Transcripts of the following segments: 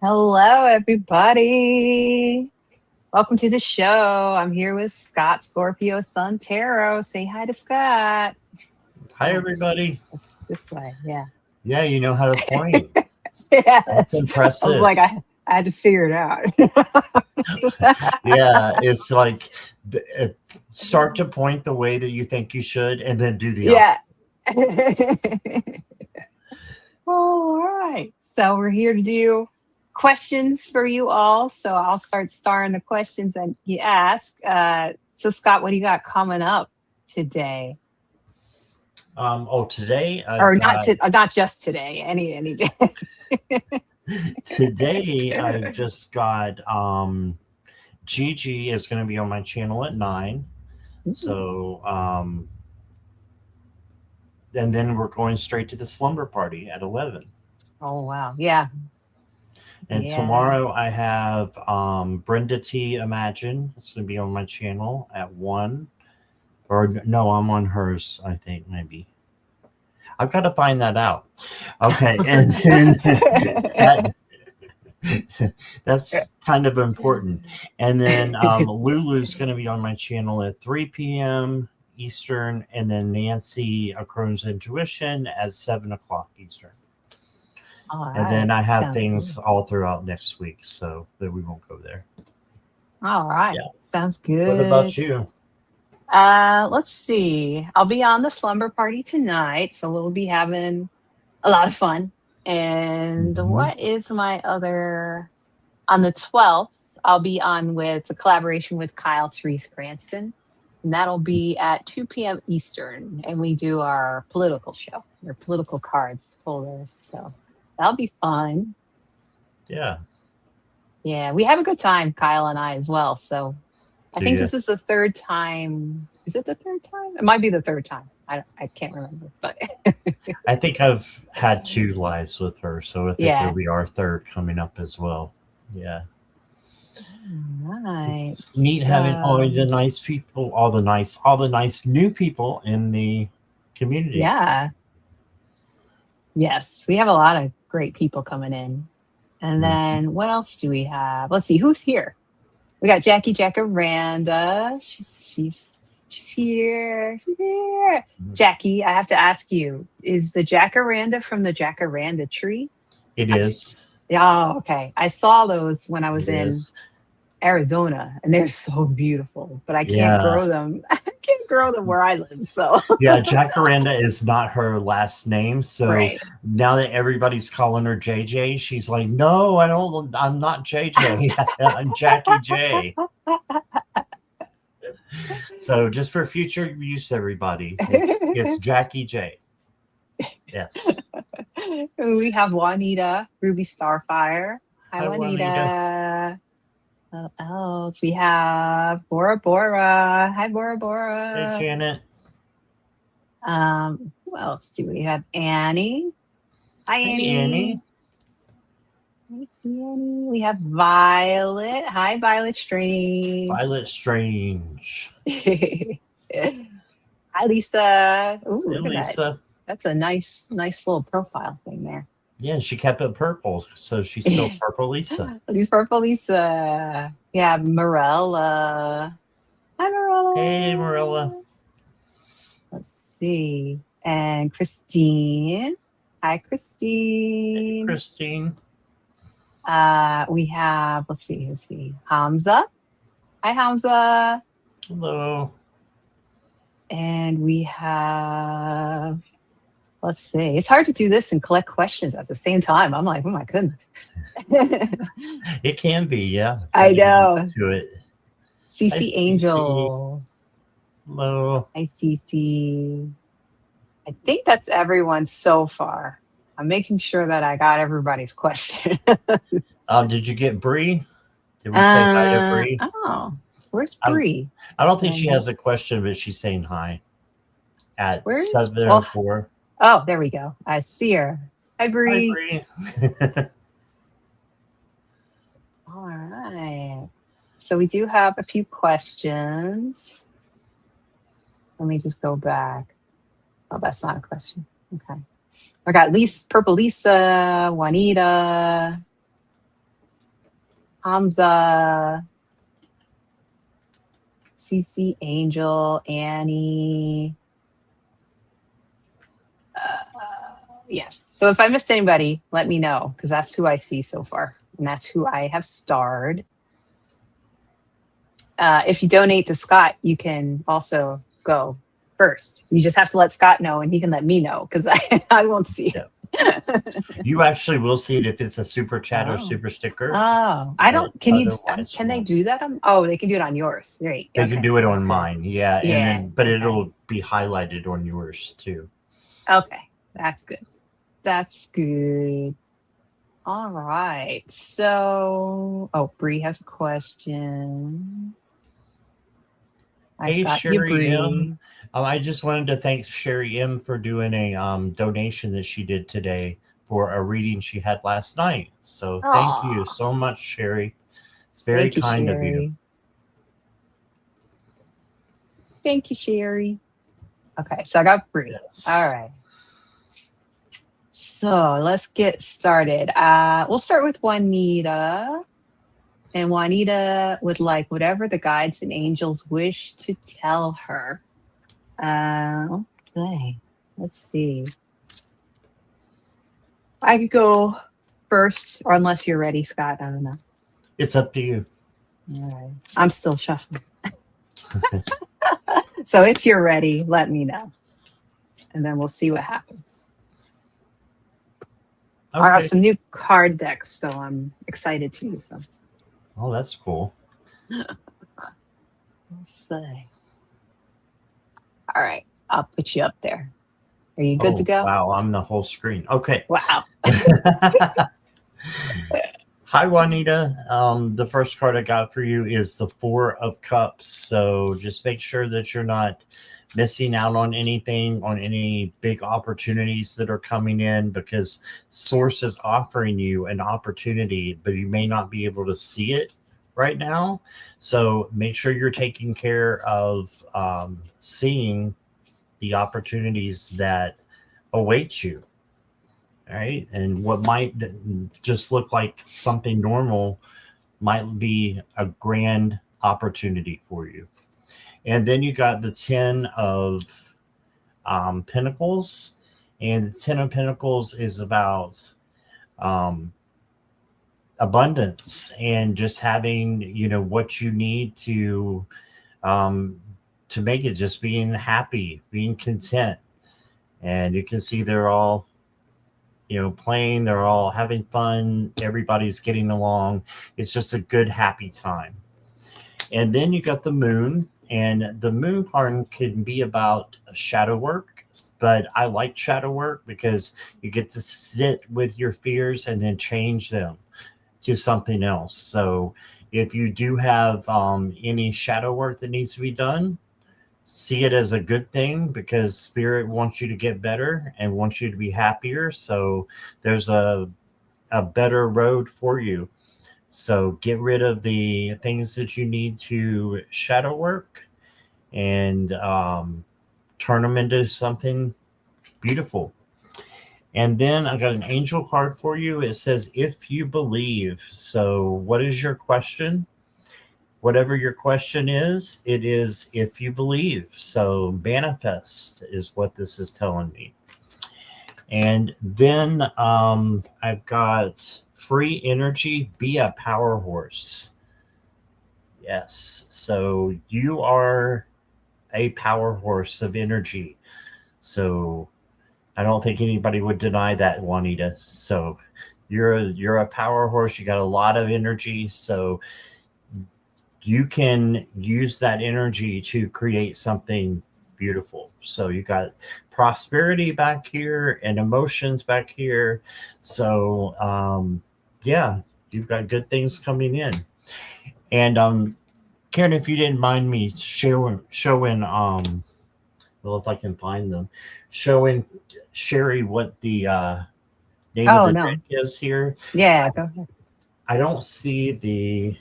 Hello, everybody. Welcome to the show. I'm here with Scott, Scorpio, Sun, Tarot. Say hi to Scott. Hi, Oh, everybody. this way. Yeah. Yeah, you know how to point. That's Yes. I was impressive. like, I had to figure it out. Yeah, it's like start to point the way that you think you should and then do the Yeah. opposite. All right. So we're here to do questions for you all. So I'll start starring the questions that you ask. So Scott, what do you got coming up today? Today I've Or got not just today, any day. today I've just got Gigi is going to be on my channel at 9. So and then we're going straight to the slumber party at 11. Oh wow. Yeah. And Yeah. tomorrow I have Brenda T Imagine. It's going to be on my channel at 1. Or no, I'm on hers, I think, maybe. I've got to find that out. Okay, and then that's kind of important. And then Lulu's going to be on my channel at 3 p.m. Eastern, and then Nancy Crohn's Intuition at 7 o'clock Eastern. All And then right. I have Sounds things good. all throughout next week, so that we won't go there. All right. Yeah. Sounds What good. about you? Let's see. I'll be on the slumber party tonight, so we'll be having a lot of fun. And Mhm. what is my other on the 12th, I'll be on with a collaboration with Kyle Therese Cranston. And that'll be at 2 p.m. Eastern. And we do our political show, our political cards pullers. So that'll be fun. Yeah. Yeah, we have a good time, Kyle and I as well. So I Do think you? this is the third time. Is it the third time? It might be the third time. I can't remember, but I think I've had 2 lives with her, so I think it'll yeah. be our third coming up as well. Yeah. Right. It's neat having all the nice new people in the community. Yeah. Yes, we have a lot of great people coming in. And Mhm. then what else do we have? Let's see who's here. We got Jackie Jacaranda. She's here. She's here. Jackie, I have to ask you: is the Jacaranda from the Jacaranda tree? It is. Oh, okay. I saw those when I was It in is. Arizona, and they're so beautiful. But I can't Yeah. grow them. I can't grow them where I live. So Yeah, Jacaranda is not her last name. So right. now that everybody's calling her JJ, she's like, no, I don't. I'm not JJ. I'm Jackie J. So just for future use, everybody, it's Jackie J. Yes. We have Juanita, Ruby Starfire. Hi, Hi, Juanita. Juanita. What else? We have Bora Bora. Hi, Bora Hey, Bora. Janet. Who else do we have? Annie. Hi, Hey, Annie. Annie. Hi, Annie. We have Violet. Hi, Violet Strange. Violet Strange. Hi, Lisa. Ooh, Hey, look at that. Lisa. That's a nice little profile thing there. Yeah, she kept it purple, so she's still Purple Lisa. These purple Lisa. We have Morella. Hi, Hey, Marilla. Morella. Let's see. And Christine. Hi, Hey, Christine. Christine. We have, let's see, who's he? Hamza. Hi, Hamza. Hello. And we have, let's see. It's hard to do this and collect questions at the same time. I'm like, oh my goodness. It can be, yeah. I Gotta get know. used to it. Hi, CC Cece. Angel. Hello. Hi, CC. I think that's everyone so far. I'm making sure that I got everybody's question. Did you get Bree? Did we say hi to Bree? Oh, where's I don't, Bree? I don't think she has a question, but she's saying hi at Where's, well, 7:04. oh, there we go. I see her. Hi, Hi, Bree. Bree. All right. So we do have a few questions. Let me just go back. Oh, that's not a question. Okay. I got Lisa, Purple Lisa, Juanita. Hamza, CC, Angel, Annie. Yes. So if I missed anybody, let me know, because that's who I see so far. And that's who I have starred. If you donate to Scott, you can also go first. You just have to let Scott know, and he can let me know, because I won't see it. You actually will see it if it's a super chat or super sticker. Oh, I don't. Can you? Otherwise, Can they do that? Oh, they can do it on yours. Great. They can do it on mine. Yeah. Yeah, And then, but it'll be highlighted on yours too. Okay. That's good. That's good. All right. So, Bree has a question. Hey, Sherry M. I just wanted to thank Sherry M for doing a donation that she did today for a reading she had last night. So thank you so much, Sherry. It's very kind of you. Thank you, Sherry. Okay, so I got Bree. Yes. All right. So let's get started. We'll start with Juanita. And Juanita would like whatever the guides and angels wish to tell her. Okay, let's see. I could go first, or unless you're ready, Scott. I don't know. It's up to you. All right. I'm still shuffling. So if you're ready, let me know. And then we'll see what happens. Okay. I have some new card decks, so I'm excited to use them. Oh, that's cool. Let's see. All right. I'll put you up there. Are you good to go? Wow, I'm the whole screen. Okay. Wow. Hi, Juanita. The first card I got for you is the Four of Cups. So just make sure that you're not missing out on anything, on any big opportunities that are coming in, because Source is offering you an opportunity, but you may not be able to see it right now. So make sure you're taking care of seeing the opportunities that await you. All right. And what might just look like something normal might be a grand opportunity for you. And then you got the 10 of Pentacles. And the 10 of Pentacles is about abundance and just having, what you need to make it, just being happy, being content. And you can see they're all, playing, they're all having fun. Everybody's getting along. It's just a good, happy time. And then you got the Moon, and the Moon card can be about shadow work, but I like shadow work because you get to sit with your fears and then change them to something else. So if you do have any shadow work that needs to be done, see it as a good thing, because Spirit wants you to get better and wants you to be happier. So there's a better road for you. So get rid of the things that you need to shadow work and turn them into something beautiful. And then I got an angel card for you. It says, if you believe. So what is your question? Whatever your question is, it is if you believe. So manifest is what this is telling me. And then I've got free energy, be a power horse. Yes. So you are a power horse of energy. So I don't think anybody would deny that, Juanita. So you're a power horse. You got a lot of energy. So you can use that energy to create something beautiful. So you got prosperity back here and emotions back here. So yeah, you've got good things coming in. And Caryn, if you didn't mind me showing well, if I can find them, showing Sherry what the name of the deck is here. Yeah, go ahead. I don't see the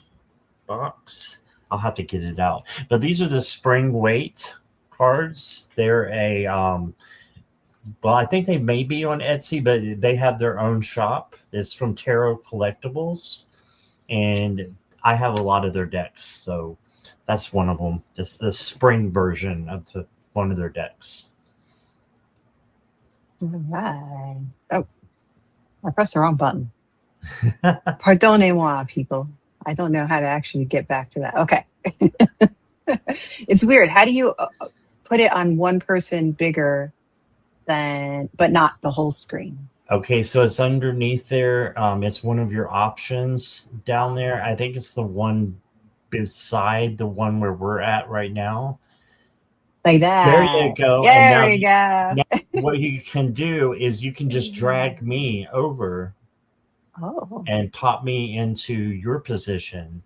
box. I'll have to get it out. But these are the spring weight cards. They're a well, I think they may be on Etsy, but they have their own shop. It's from Tarot Collectibles. And I have a lot of their decks, so that's one of them. Just the spring version of one of their decks. All right. Oh, I pressed the wrong button. Pardonnez-moi, people. I don't know how to actually get back to that. Okay. It's weird. How do you put it on one person bigger than, but not the whole screen? Okay, so it's underneath there. It's one of your options down there. I think it's the one beside the one where we're at right now. Like There you that. go. And There we go. now what you can do is you can just drag me over Oh. and pop me into your position.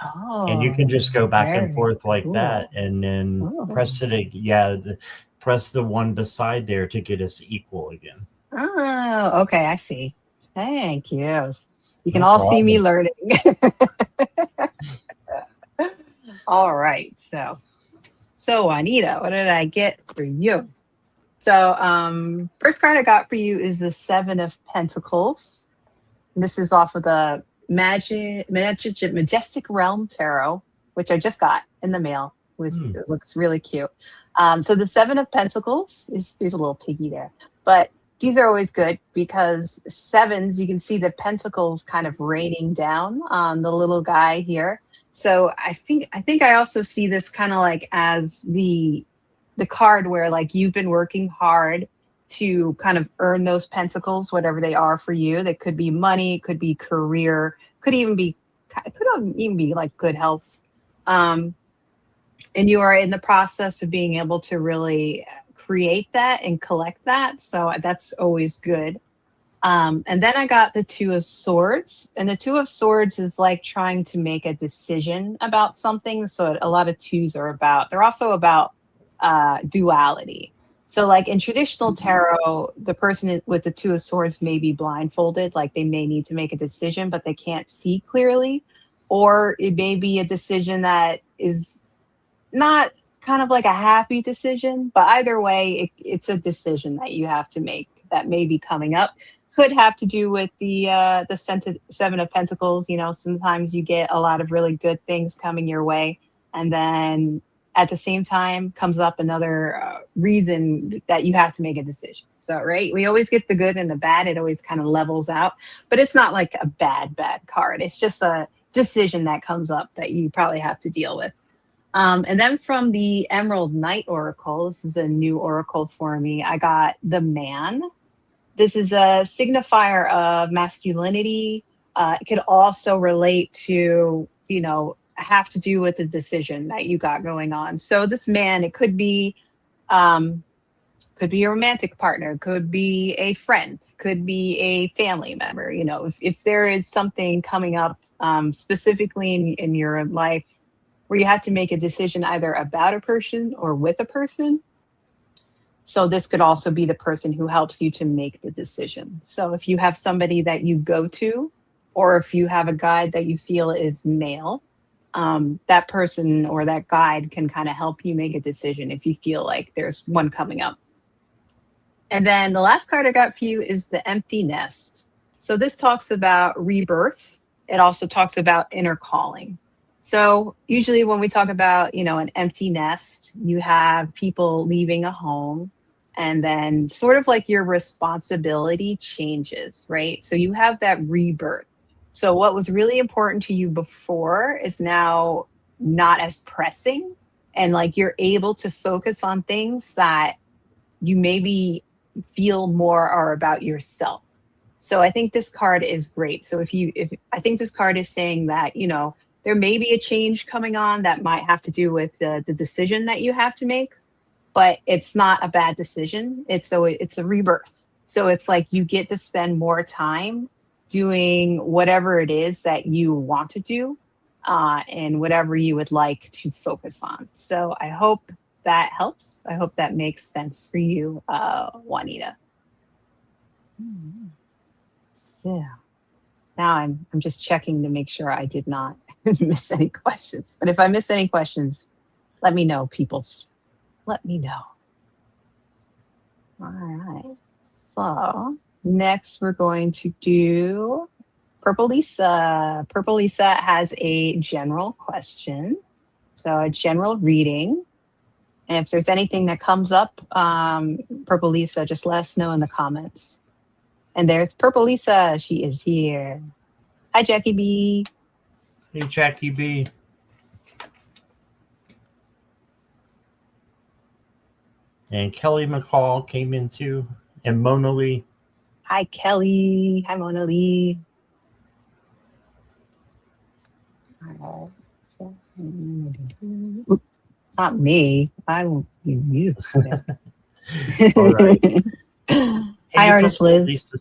Oh. And you can just go back and Very forth like cool. that, and then Oh. press it. Yeah, press the one beside there to get us equal again. Oh, okay. I see. Thank you. You can No all see me problem. learning. All right. So Juanita, what did I get for you? So first card I got for you is the Seven of Pentacles. This is off of the Majestic Realm Tarot, which I just got in the mail. It looks really cute. So the Seven of Pentacles there's a little piggy there, but these are always good because sevens, you can see the pentacles kind of raining down on the little guy here. So I think I also see this kind of like as the card where like you've been working hard to kind of earn those pentacles, whatever they are for you. That could be money, it could be career, could even be like good health. And you are in the process of being able to really create that and collect that. So that's always good. And then I got the Two of Swords, and the Two of Swords is like trying to make a decision about something. So a lot of twos are about, they're also about duality. So like in traditional tarot, the person with the Two of Swords may be blindfolded, like they may need to make a decision, but they can't see clearly. Or it may be a decision that is not kind of like a happy decision, but either way, it's a decision that you have to make that may be coming up. Could have to do with the Seven of Pentacles. You know, sometimes you get a lot of really good things coming your way, and then at the same time comes up another reason that you have to make a decision. So, right, we always get the good and the bad. It always kind of levels out, but it's not like a bad card. It's just a decision that comes up that you probably have to deal with. And then from the Emerald Knight Oracle, this is a new oracle for me, I got the Man. This is a signifier of masculinity. It could also relate to, have to do with the decision that you got going on. So this man, it could be a romantic partner, could be a friend, could be a family member. If there is something coming up specifically in your life where you have to make a decision either about a person or with a person. So this could also be the person who helps you to make the decision. So if you have somebody that you go to, or if you have a guide that you feel is male, that person or that guide can kind of help you make a decision if you feel like there's one coming up. And then the last card I got for you is the Empty Nest. So this talks about rebirth. It also talks about inner calling. So usually when we talk about, an empty nest, you have people leaving a home, and then sort of like your responsibility changes, right? So you have that rebirth. So what was really important to you before is now not as pressing, and like you're able to focus on things that you maybe feel more are about yourself. So I think this card is great. So if I think this card is saying that, there may be a change coming on that might have to do with the decision that you have to make, but it's not a bad decision. It's a rebirth. So it's like you get to spend more time doing whatever it is that you want to do, and whatever you would like to focus on. So I hope that helps. I hope that makes sense for you, Juanita. So now I'm just checking to make sure I did not miss any questions. But if I miss any questions, let me know, peoples. Let me know. All right. So next we're going to do Purple Lisa. Purple Lisa has a general question. So a general reading. And if there's anything that comes up, Purple Lisa, just let us know in the comments. And there's Purple Lisa. She is here. Hi, Jackie B. Hey, Jackie B. And Kelly McCall came in too. And Mona Lee. Hi, Kelly. Hi, Mona Lee. Not me. I won't be you. All right. Hi, Artist Liz. Lisa.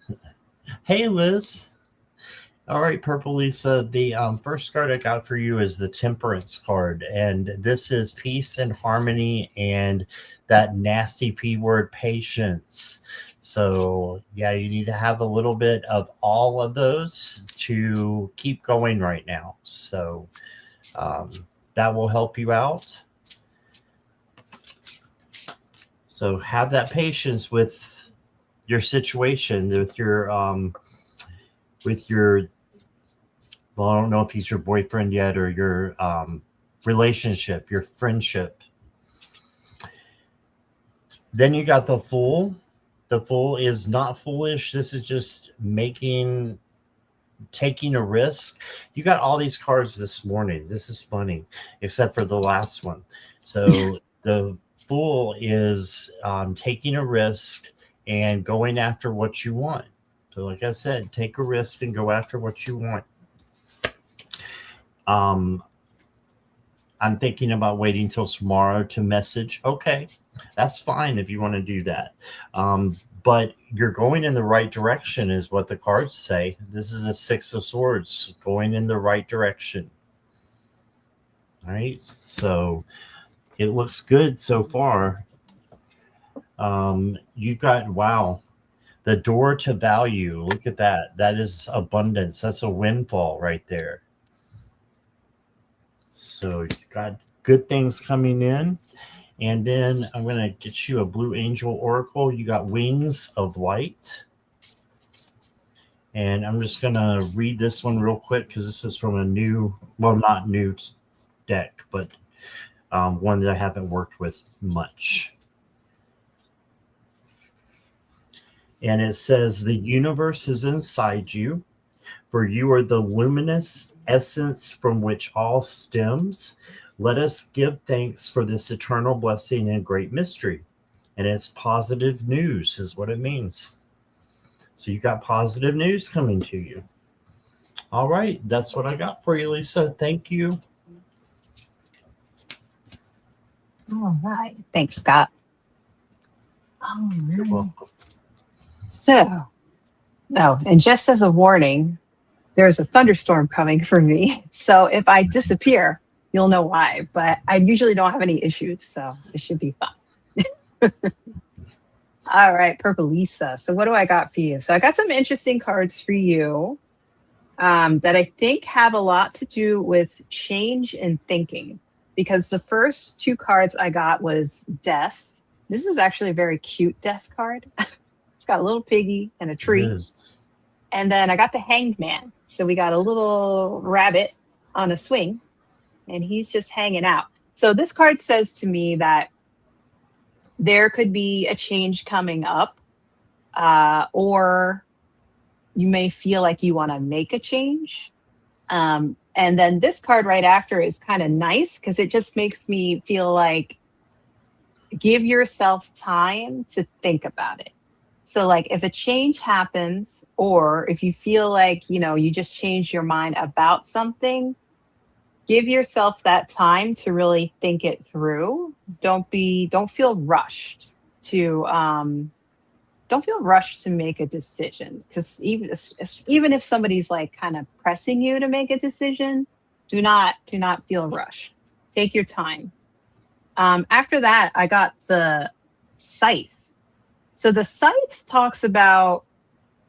Hey, Liz. All right, Purple Lisa. The first card I got for you is the Temperance card. And this is peace and harmony and that nasty P word, patience. So, yeah, you need to have a little bit of all of those to keep going right now. So, that will help you out. So have that patience with your situation, with your well, I don't know if he's your boyfriend yet or your relationship, your friendship. Then you got the Fool. The Fool is not foolish. This is just taking a risk. You got all these cards this morning. This is funny, except for the last one. So the Fool is taking a risk and going after what you want. So like I said, take a risk and go after what you want. I'm thinking about waiting till tomorrow to message. Okay, that's fine if you want to do that. But you're going in the right direction is what the cards say. This is the Six of Swords, going in the right direction. All right, so it looks good so far. You got, wow, the door to value. Look at that. That is abundance. That's a windfall right there. So you got good things coming in. And then I'm going to get you a Blue Angel Oracle. You got Wings of Light. And I'm just going to read this one real quick because this is from a new, well, not new deck, but one that I haven't worked with much. And it says, the universe is inside you, for you are the luminous essence from which all stems. Let us give thanks for this eternal blessing and great mystery. And it's positive news is what it means. So you got positive news coming to you. All right. That's what I got for you, Lisa. Thank you. All right. Thanks, Scott. You're welcome. So, and just as a warning, there's a thunderstorm coming for me. So if I disappear, you'll know why. But I usually don't have any issues, so it should be fine. All right, Purple Lisa. So what do I got for you? So I got some interesting cards for you that I think have a lot to do with change in thinking. Because the first two cards I got was Death. This is actually a very cute Death card. It's got a little piggy and a tree. And then I got the Hanged Man. So we got a little rabbit on a swing, and he's just hanging out. So this card says to me that there could be a change coming up, or you may feel like you want to make a change. And then this card right after is kind of nice because it just makes me feel like give yourself time to think about it. So like if a change happens, or if you feel like, you just changed your mind about something, give yourself that time to really think it through. Don't feel rushed to make a decision, because even if somebody's like kind of pressing you to make a decision, do not feel rushed. Take your time. After that, I got the Scythe. So the Scythe talks about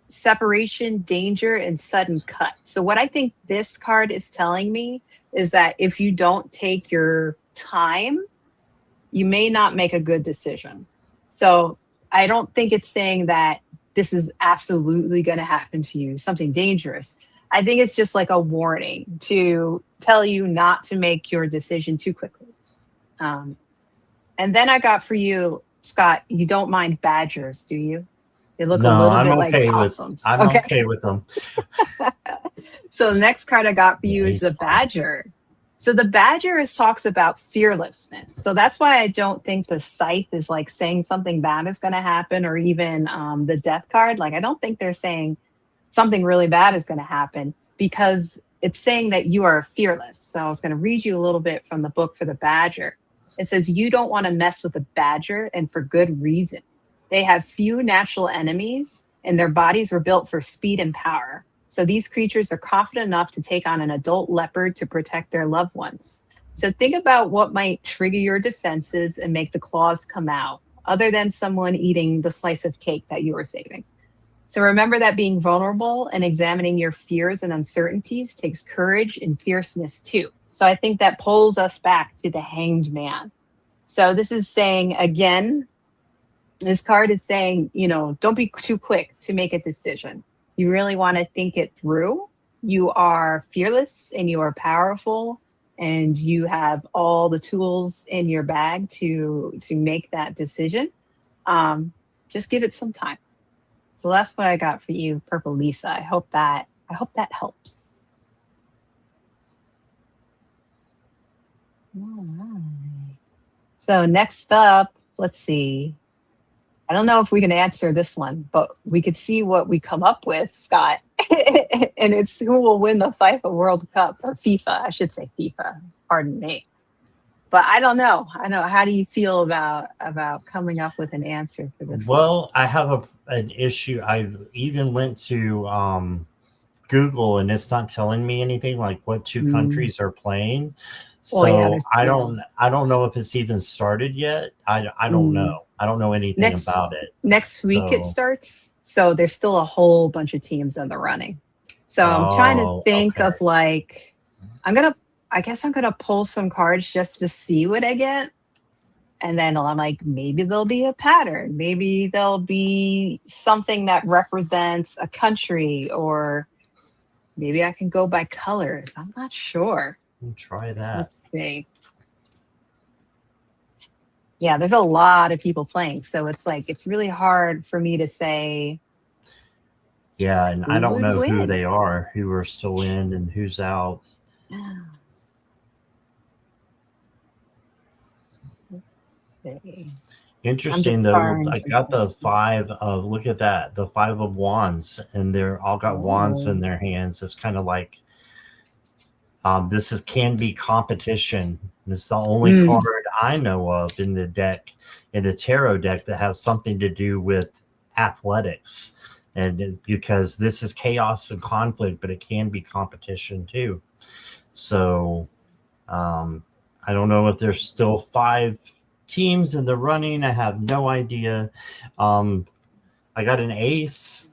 separation, danger, and sudden cut. So what I think this card is telling me is that if you don't take your time, you may not make a good decision. So I don't think it's saying that this is absolutely going to happen to you, something dangerous. I think it's just like a warning to tell you not to make your decision too quickly. Um, and then I got for you, Scott, you don't mind badgers, do you? They look a No, little bit like possums. I'm Okay. okay with them. So the next card I got for you Yeah, is the he's fine. badger. So the badger talks about fearlessness. So that's why I don't think the scythe is like saying something bad is going to happen, or even the death card. Like I don't think they're saying something really bad is going to happen, because it's saying that you are fearless. So I was going to read you a little bit from the book for the badger. It says, you don't want to mess with a badger, and for good reason. They have few natural enemies, and their bodies were built for speed and power. So these creatures are confident enough to take on an adult leopard to protect their loved ones. So think about what might trigger your defenses and make the claws come out, other than someone eating the slice of cake that you were saving. So remember that being vulnerable and examining your fears and uncertainties takes courage and fierceness too. So I think that pulls us back to the Hanged Man. So this is saying, again, this card is saying, don't be too quick to make a decision. You really want to think it through. You are fearless and you are powerful, and you have all the tools in your bag to make that decision. Just give it some time. So that's what I got for you, Purple Lisa. I hope that helps. All right. So next up, let's see. I don't know if we can answer this one, but we could see what we come up with, Scott. And it's who will win the FIFA World Cup, or FIFA, I should say FIFA. Pardon me. But I don't know. How do you feel about coming up with an answer for this? Well, I have an issue. I even went to Google, and it's not telling me anything like what two countries are playing. So yeah, I don't know if it's even started yet. I don't know. I don't know anything about it. Next week it starts. So there's still a whole bunch of teams in the running. So I'm trying to think of like, I guess I'm gonna pull some cards just to see what I get. And then I'm like, maybe there'll be a pattern. Maybe there'll be something that represents a country, or maybe I can go by colors. I'm not sure. Try that. Let's see. Yeah, there's a lot of people playing. So it's like, it's really hard for me to say. Yeah, and I don't know who they are, who are still in and who's out. Interesting though. I got the five of, look at that, the 5 of wands, and they're all got wands in their hands. It's kind of like can be competition. It's the only card I know of in the deck, in the tarot deck, that has something to do with athletics. And because this is chaos and conflict, but it can be competition too. So I don't know if there's still 5 teams in the running. I have no idea. I got an ace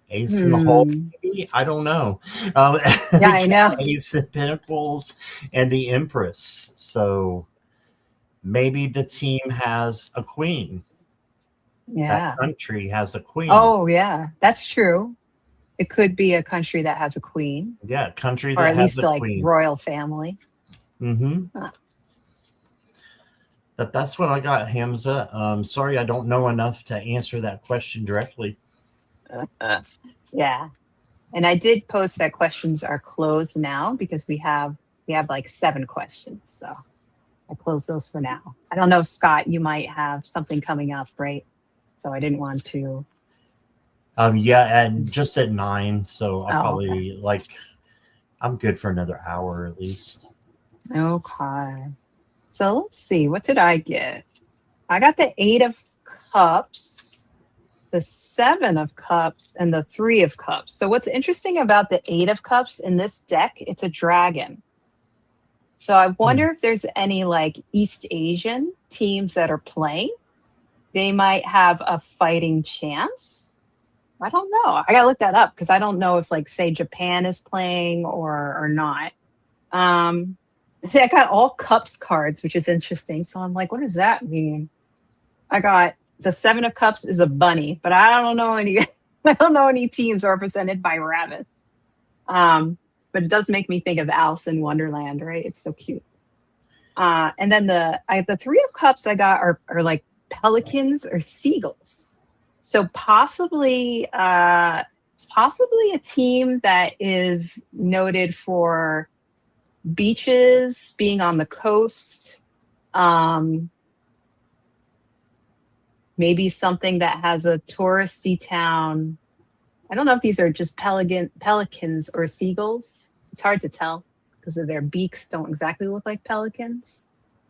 in the hole. I don't know. Yeah, I know. Ace of Pentacles and the Empress. So maybe the team has a queen. Yeah. That country has a queen. Oh, yeah, that's true. It could be a country that has a queen. Yeah, country that or at has least a like queen. Royal family. Huh. That's what I got, Hamza. Sorry, I don't know enough to answer that question directly. Yeah. And I did post that questions are closed now, because we have like 7 questions. So I close those for now. I don't know, Scott, you might have something coming up, right? So I didn't want to. Yeah, and just at 9. So I'll probably I'm good for another hour at least. Okay. So let's see. What did I get? I got the 8 of Cups, the 7 of Cups, and the 3 of Cups. So what's interesting about the 8 of Cups in this deck, it's a dragon. So I wonder if there's any like East Asian teams that are playing. They might have a fighting chance. I don't know. I gotta look that up, because I don't know if, like, say Japan is playing or not. See, I got all Cups cards, which is interesting. So I'm like, what does that mean? I got the 7 of Cups is a bunny, but I don't know any. I don't know any teams represented by rabbits. But it does make me think of Alice in Wonderland, right? It's so cute. And then the Three of Cups I got are like pelicans or seagulls. So possibly it's possibly a team that is noted for beaches, being on the coast, maybe something that has a touristy town. I don't know if these are just pelicans or seagulls. It's hard to tell because of their beaks don't exactly look like pelicans.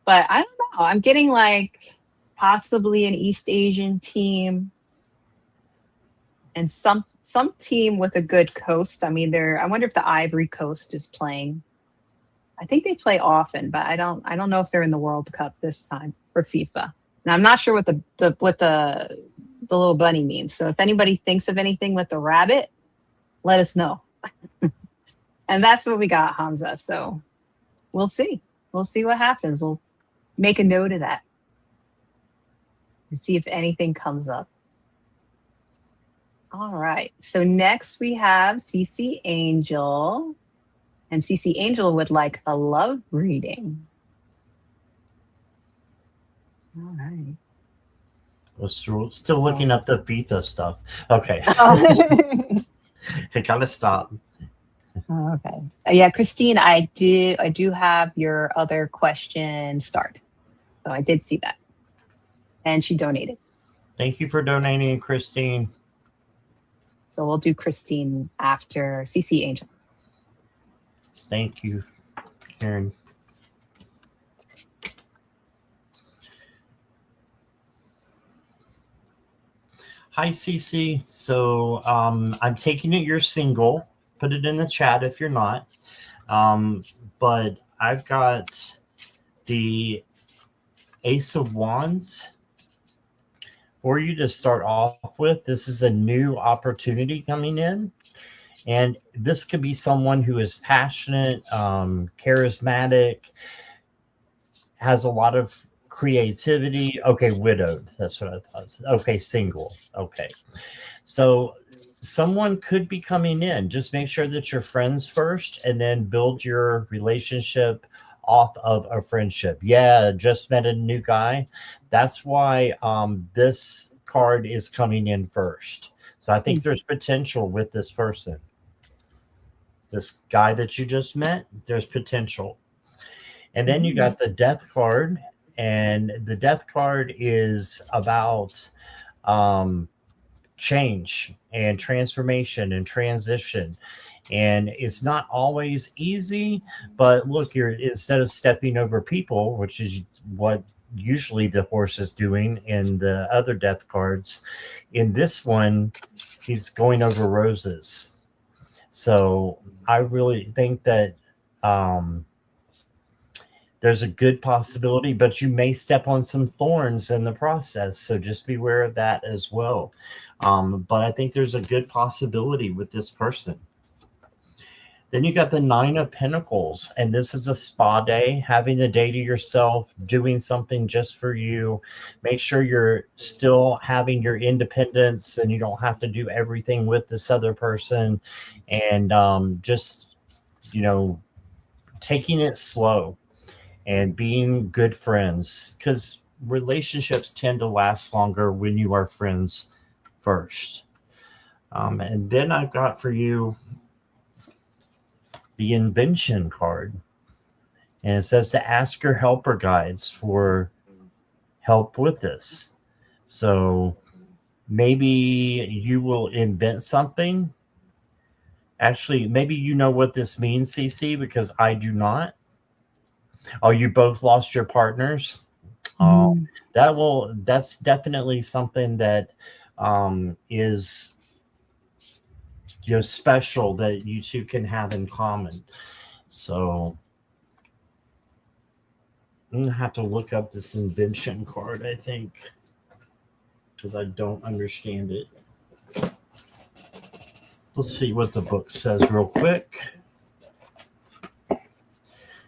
But I don't know. I'm getting like possibly an East Asian team and some team with a good coast. I mean, I wonder if the Ivory Coast is playing. I think they play often, but I don't know if they're in the World Cup this time for FIFA. And I'm not sure what the little bunny means. So if anybody thinks of anything with the rabbit, let us know. And that's what we got, Hamza. So we'll see. We'll see what happens. We'll make a note of that and see if anything comes up. All right. So next we have CC Angel. And CC Angel would like a love reading. All right. We're still looking up the FIFA stuff. Okay. I gotta stop. Okay. Yeah, Christine, I do have your other question start. So I did see that. And she donated. Thank you for donating, Christine. So we'll do Christine after CC Angel. Thank you, Caryn. Hi, CC. So I'm taking it you're single. Put it in the chat if you're not. But I've got the Ace of Wands for you to start off with. This is a new opportunity coming in. And this could be someone who is passionate, charismatic, has a lot of creativity. Okay, widowed. That's what I thought. Okay, single. Okay. So someone could be coming in. Just make sure that you're friends first and then build your relationship off of a friendship. Yeah, just met a new guy. That's why this card is coming in first. So I think there's potential with this person. This guy that you just met, there's potential. And then you got the Death card. And the Death card is about change and transformation and transition. And it's not always easy, but look, you're instead of stepping over people, which is what usually the horse is doing in the other Death cards, in this one, he's going over roses. So I really think that there's a good possibility, but you may step on some thorns in the process. So just beware of that as well. But I think there's a good possibility with this person. Then you got the Nine of Pentacles, and this is a spa day, having a day to yourself, doing something just for you. Make sure you're still having your independence and you don't have to do everything with this other person. And just, taking it slow and being good friends, because relationships tend to last longer when you are friends first. And then I've got for you the Invention card, and it says to ask your helper guides for help with this. So maybe you will invent something. Actually, maybe you know what this means, CC, because I do not. Oh, you both lost your partners. That's definitely something that is special that you two can have in common. So I'm gonna have to look up this Invention card, I think, because I don't understand it. Let's see what the book says real quick.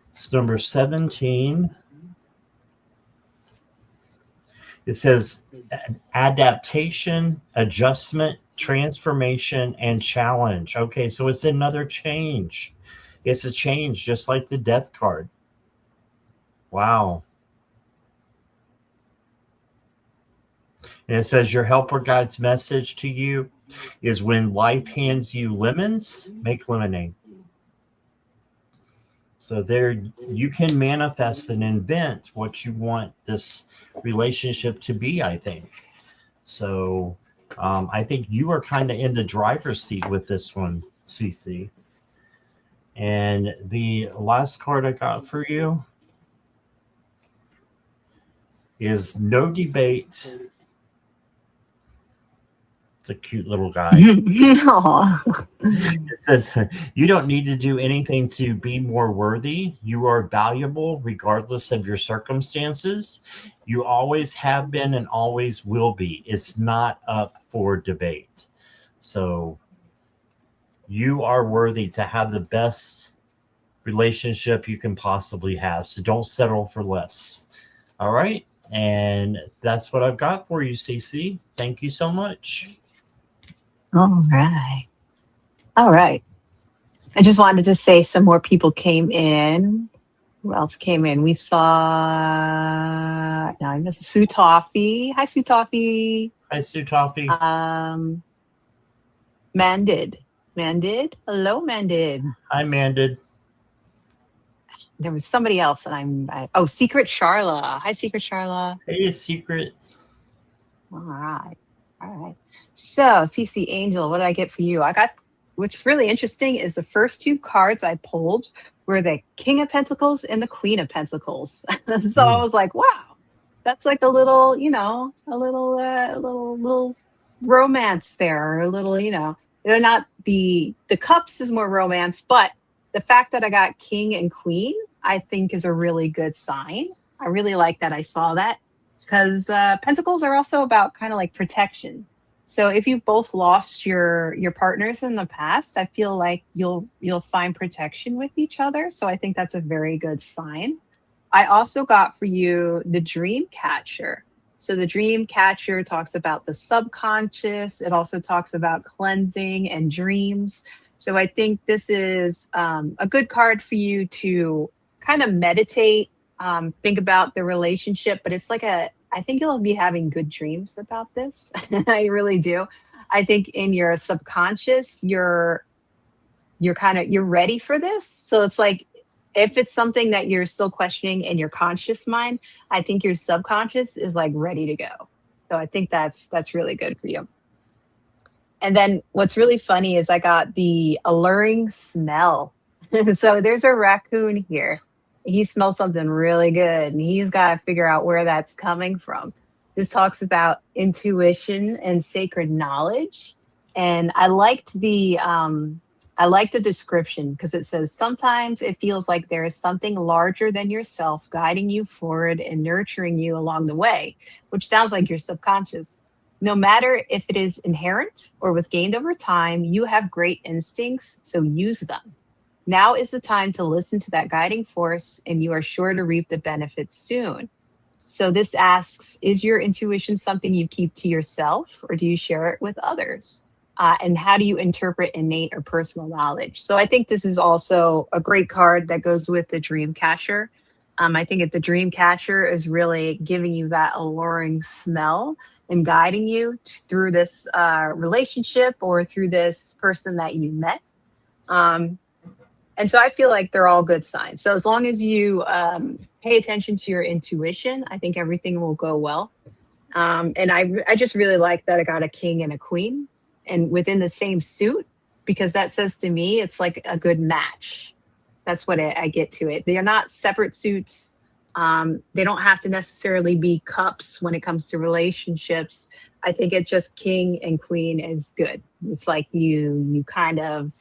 It's number 17. It says adaptation, adjustment, Transformation and challenge. Okay, so it's another change. It's a change, just like the death card. Wow. And it says your helper guide's message to you is when life hands you lemons, make lemonade. So there you can manifest and invent what you want this relationship to be, I think. So I think you are kind of in the driver's seat with this one, CC. And the last card I got for you is no debate. It's a cute little guy. It says, you don't need to do anything to be more worthy. You are valuable regardless of your circumstances. You always have been and always will be. It's not up for debate. So you are worthy to have the best relationship you can possibly have. So don't settle for less. All right. And that's what I've got for you, CC. Thank you so much. All right. All right. I just wanted to say some more people came in. Who else came in? We saw now I missed Sue Toffee. Hi, Sue Toffee. Hi, Sue Toffee. Mandid. Mandid. Hello, Mandid. Hi, Mandid. There was somebody else, and Secret Charla. Hi, Secret Charla. Hey, Secret. All right. All right. So, CC Angel, what did I get for you? What's really interesting is the first two cards I pulled were the King of Pentacles and the Queen of Pentacles. So I was like, wow, that's like a little, a little romance there, a little, they're not the cups is more romance, but the fact that I got King and Queen, I think is a really good sign. I really like that I saw that. It's because Pentacles are also about kind of like protection. So if you've both lost your partners in the past, I feel like you'll find protection with each other. So I think that's a very good sign. I also got for you the Dream Catcher. So the Dream Catcher talks about the subconscious. It also talks about cleansing and dreams. So I think this is a good card for you to kind of meditate, think about the relationship, but it's like I think you'll be having good dreams about this. I really do. I think in your subconscious, you're ready for this. So it's like, if it's something that you're still questioning in your conscious mind, I think your subconscious is like ready to go. So I think that's really good for you. And then what's really funny is I got the alluring smell. So there's a raccoon here. He smells something really good, and he's got to figure out where that's coming from. This talks about intuition and sacred knowledge. And I liked the description because it says sometimes it feels like there is something larger than yourself guiding you forward and nurturing you along the way, which sounds like your subconscious. No matter if it is inherent or was gained over time, you have great instincts, so use them. Now is the time to listen to that guiding force, and you are sure to reap the benefits soon. So this asks, is your intuition something you keep to yourself, or do you share it with others? And how do you interpret innate or personal knowledge? So I think this is also a great card that goes with the Dream Catcher. I think the Dream Catcher is really giving you that alluring smell and guiding you through this relationship or through this person that you met. And so I feel like they're all good signs. So as long as you pay attention to your intuition, I think everything will go well. And I just really like that I got a king and a queen and within the same suit, because that says to me, it's like a good match. That's what I get to it. They are not separate suits. They don't have to necessarily be cups when it comes to relationships. I think it's just king and queen is good. It's like you kind of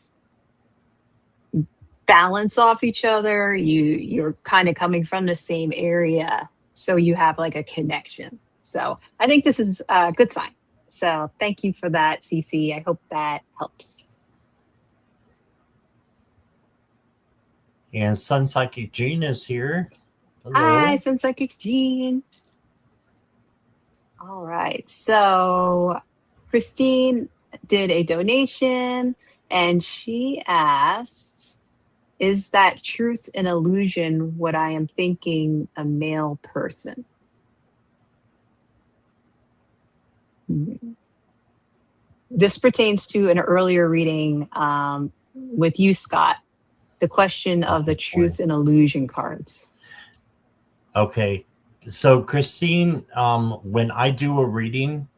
balance off each other. You're kind of coming from the same area, so you have like a connection. So I think this is a good sign. So thank you for that, CC. I hope that helps. And Sun Psychic Jean is here. Hello. Hi, Sun Psychic Jean. All right. So Christine did a donation, and she asked, "Is that truth an illusion? What I am thinking, a male person?" This pertains to an earlier reading with you, Scott. The question of the truth and illusion cards. Okay. So, Christine, when I do a reading,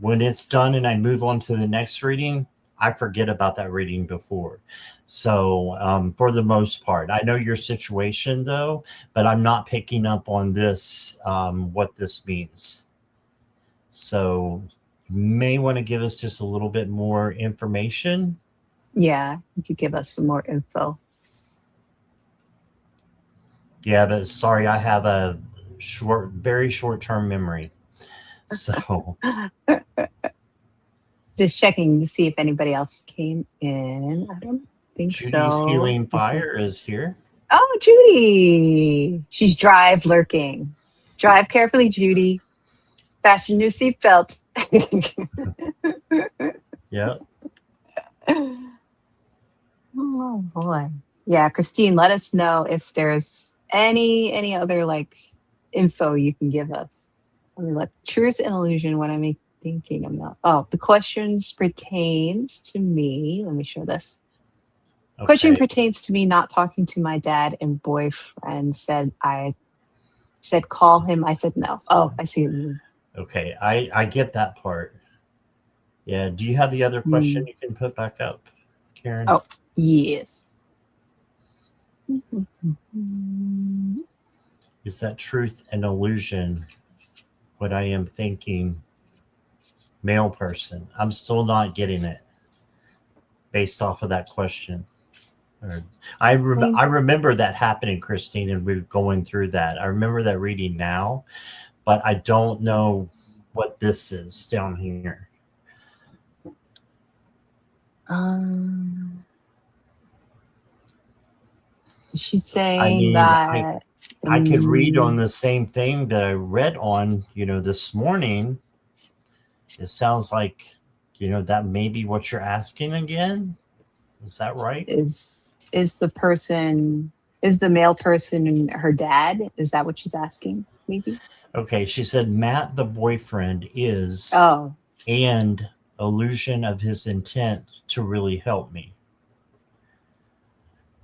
when it's done and I move on to the next reading, I forget about that reading before. So, for the most part, I know your situation though, but I'm not picking up on this, what this means. So, you may want to give us just a little bit more information. Yeah, you could give us some more info. Yeah, but sorry, I have a very short-term memory. So, just checking to see if anybody else came in. I don't think Judy's so. Healing Fire is here. Oh, Judy. She's drive lurking. Drive carefully, Judy. Fasten your seatbelt. Yeah. Oh boy. Yeah, Christine, let us know if there's any other like info you can give us. I mean, like truth and illusion, what am I thinking about? Oh, the questions pertains to me. Let me show this. Okay. Question pertains to me not talking to my dad and boyfriend. I said call him. I said no. Oh, I see what you mean. Okay, I get that part. Yeah. Do you have the other question you can put back up, Caryn? Oh, yes. Is that truth an illusion? What I am thinking, male person. I'm still not getting it based off of that question. I remember that happening, Christine, and we were going through that. I remember that reading now, but I don't know what this is down here. She's saying that I could read on the same thing that I read on, this morning. It sounds like, that may be what you're asking again. Is that right? Is the male person her dad? Is that what she's asking? Maybe. Okay, she said Matt, the boyfriend, is and illusion of his intent to really help me.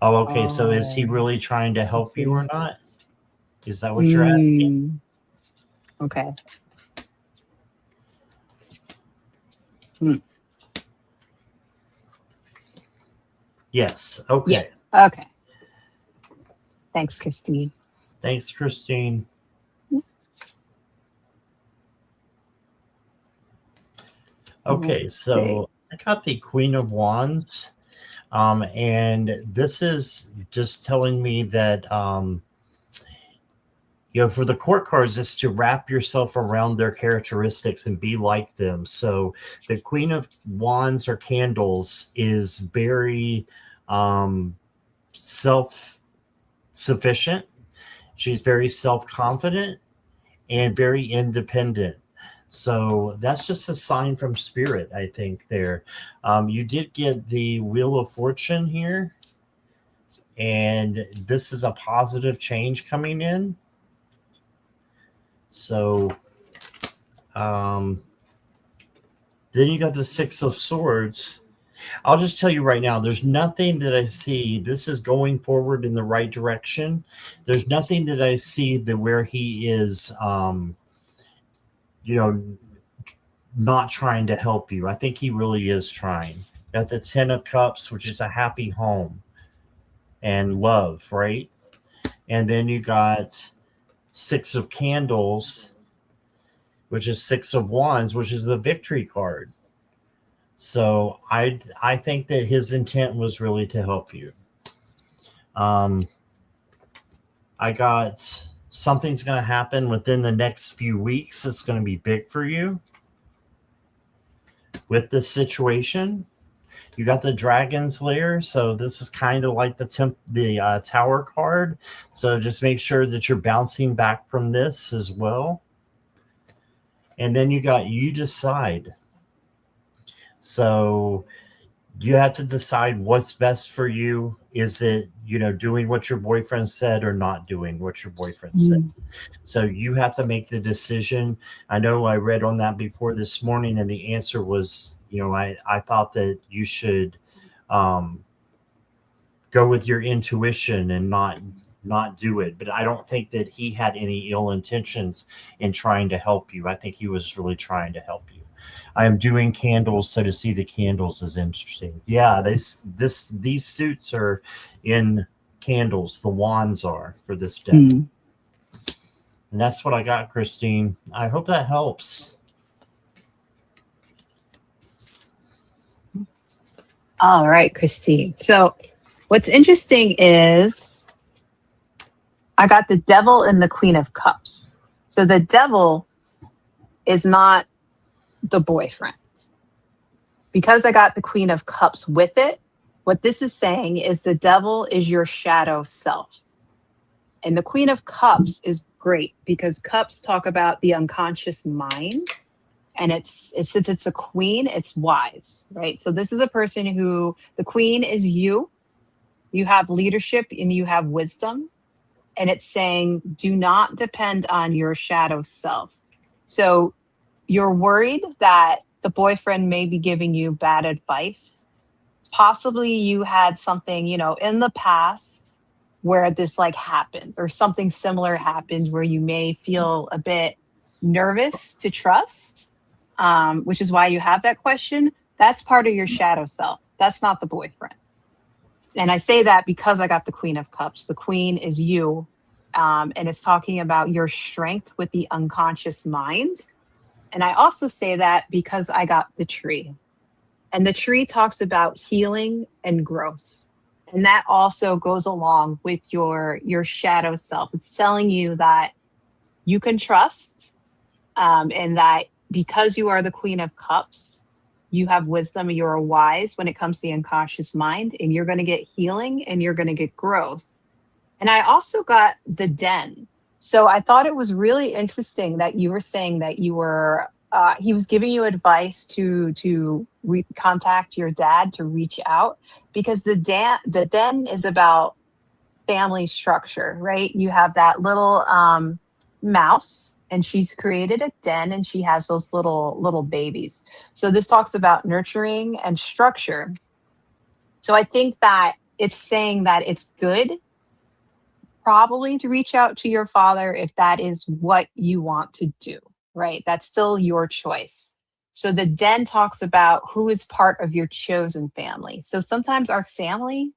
Oh, okay. So is he really trying to help you or not? Is that what you're asking? Okay. Yes. Okay. Yeah. Okay. Thanks, Christine. Thanks, Christine. Okay, so I got the Queen of Wands. And this is just telling me that, for the court cards, is to wrap yourself around their characteristics and be like them. So the Queen of Wands or Candles is very self-sufficient. She's very self-confident and very independent. So that's just a sign from spirit, I think, there. You did get the Wheel of Fortune here. And this is a positive change coming in. So then you got the Six of Swords. I'll just tell you right now, there's nothing that I see. This is going forward in the right direction. There's nothing that I see that where he is, not trying to help you. I think he really is trying. Got the Ten of Cups, which is a happy home and love, right? And then you got Six of Candles, which is Six of Wands, which is the victory card. So I think that his intent was really to help you. I got something's going to happen within the next few weeks. It's going to be big for you with this situation. You got the Dragon's Lair, so this is kind of like the Tower card. So just make sure that you're bouncing back from this as well. And then you got You Decide. So you have to decide what's best for you. Is it, doing what your boyfriend said or not doing what your boyfriend said? Mm. So you have to make the decision. I know I read on that before this morning, and the answer was, I thought that you should um, go with your intuition and not do it. But I don't think that he had any ill intentions in trying to help you. I think he was really trying to help you. I am doing candles, so to see the candles is interesting. Yeah, these suits are in candles. The wands are for this deck. Mm. And that's what I got, Christine. I hope that helps. All right, Christine. So what's interesting is I got the devil and the queen of cups. So the devil is not the boyfriend. Because I got the queen of cups with it, what this is saying is the devil is your shadow self. And the queen of cups is great because cups talk about the unconscious mind. And it's since it's a queen, it's wise, right? So this is a person who the queen is you. You have leadership and you have wisdom. And it's saying, do not depend on your shadow self. So you're worried that the boyfriend may be giving you bad advice. Possibly you had something, in the past where this like happened or something similar happened where you may feel a bit nervous to trust, which is why you have that question. That's part of your shadow self. That's not the boyfriend. And I say that because I got the queen of cups. The queen is you. And it's talking about your strength with the unconscious mind. And I also say that because I got the tree. And the tree talks about healing and growth. And that also goes along with your shadow self. It's telling you that you can trust, and that because you are the queen of cups, you have wisdom and you're wise when it comes to the unconscious mind, and you're going to get healing and you're going to get growth. And I also got the den. So I thought it was really interesting that you were saying that you were he was giving you advice to contact your dad to reach out because the den is about family structure, right? You have that little mouse, and she's created a den, and she has those little babies. So this talks about nurturing and structure. So I think that it's saying that it's good probably to reach out to your father if that is what you want to do, right? That's still your choice. So the den talks about who is part of your chosen family. So sometimes our family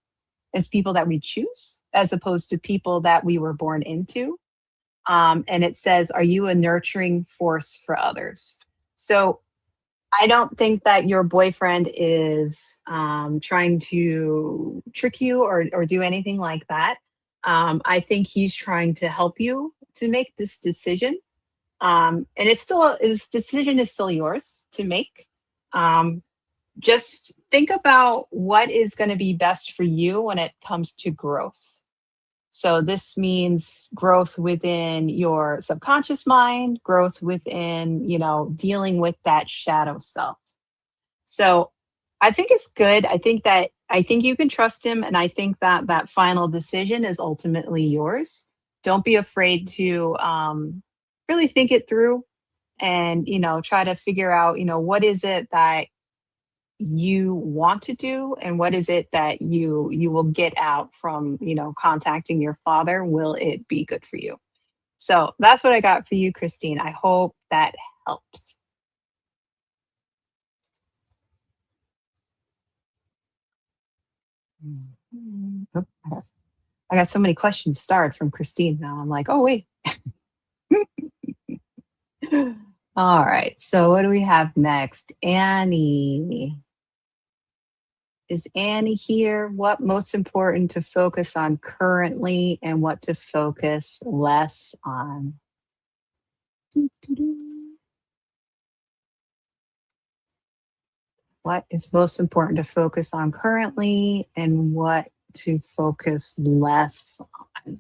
is people that we choose as opposed to people that we were born into. And it says, are you a nurturing force for others? So I don't think that your boyfriend is trying to trick you or do anything like that. I think he's trying to help you to make this decision. And his decision is still yours to make. Um, just think about what is going to be best for you when it comes to growth. So this means growth within your subconscious mind, growth within, dealing with that shadow self. So I think it's good. I think you can trust him, and I think that that final decision is ultimately yours. Don't be afraid to really think it through, and try to figure out what is it that you want to do, and what is it that you will get out from contacting your father. Will it be good for you? So that's what I got for you, Christine. I hope that helps. Oh, I got so many questions starred from Christine now. I'm like, oh, wait. All right. So what do we have next? Annie. Is Annie here? What most important to focus on currently and what to focus less on? What is most important to focus on currently and what to focus less on?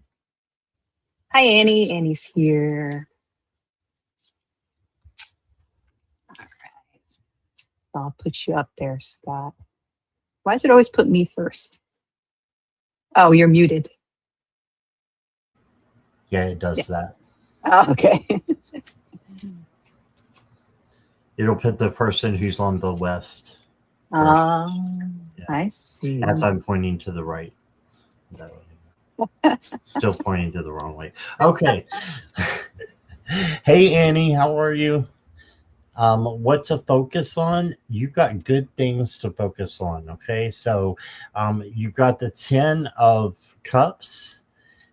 Hi, Annie. Annie's here. All right. I'll put you up there, Scott. Why does it always put me first? Oh, you're muted. Yeah, it Yeah. does that. Oh, okay. It'll put the person who's on the left first. Yeah. I see. As I'm pointing to the right. That way. Still pointing to the wrong way. Okay. Hey, Annie, how are you? What to focus on? You've got good things to focus on. Okay. So you've got the 10 of cups,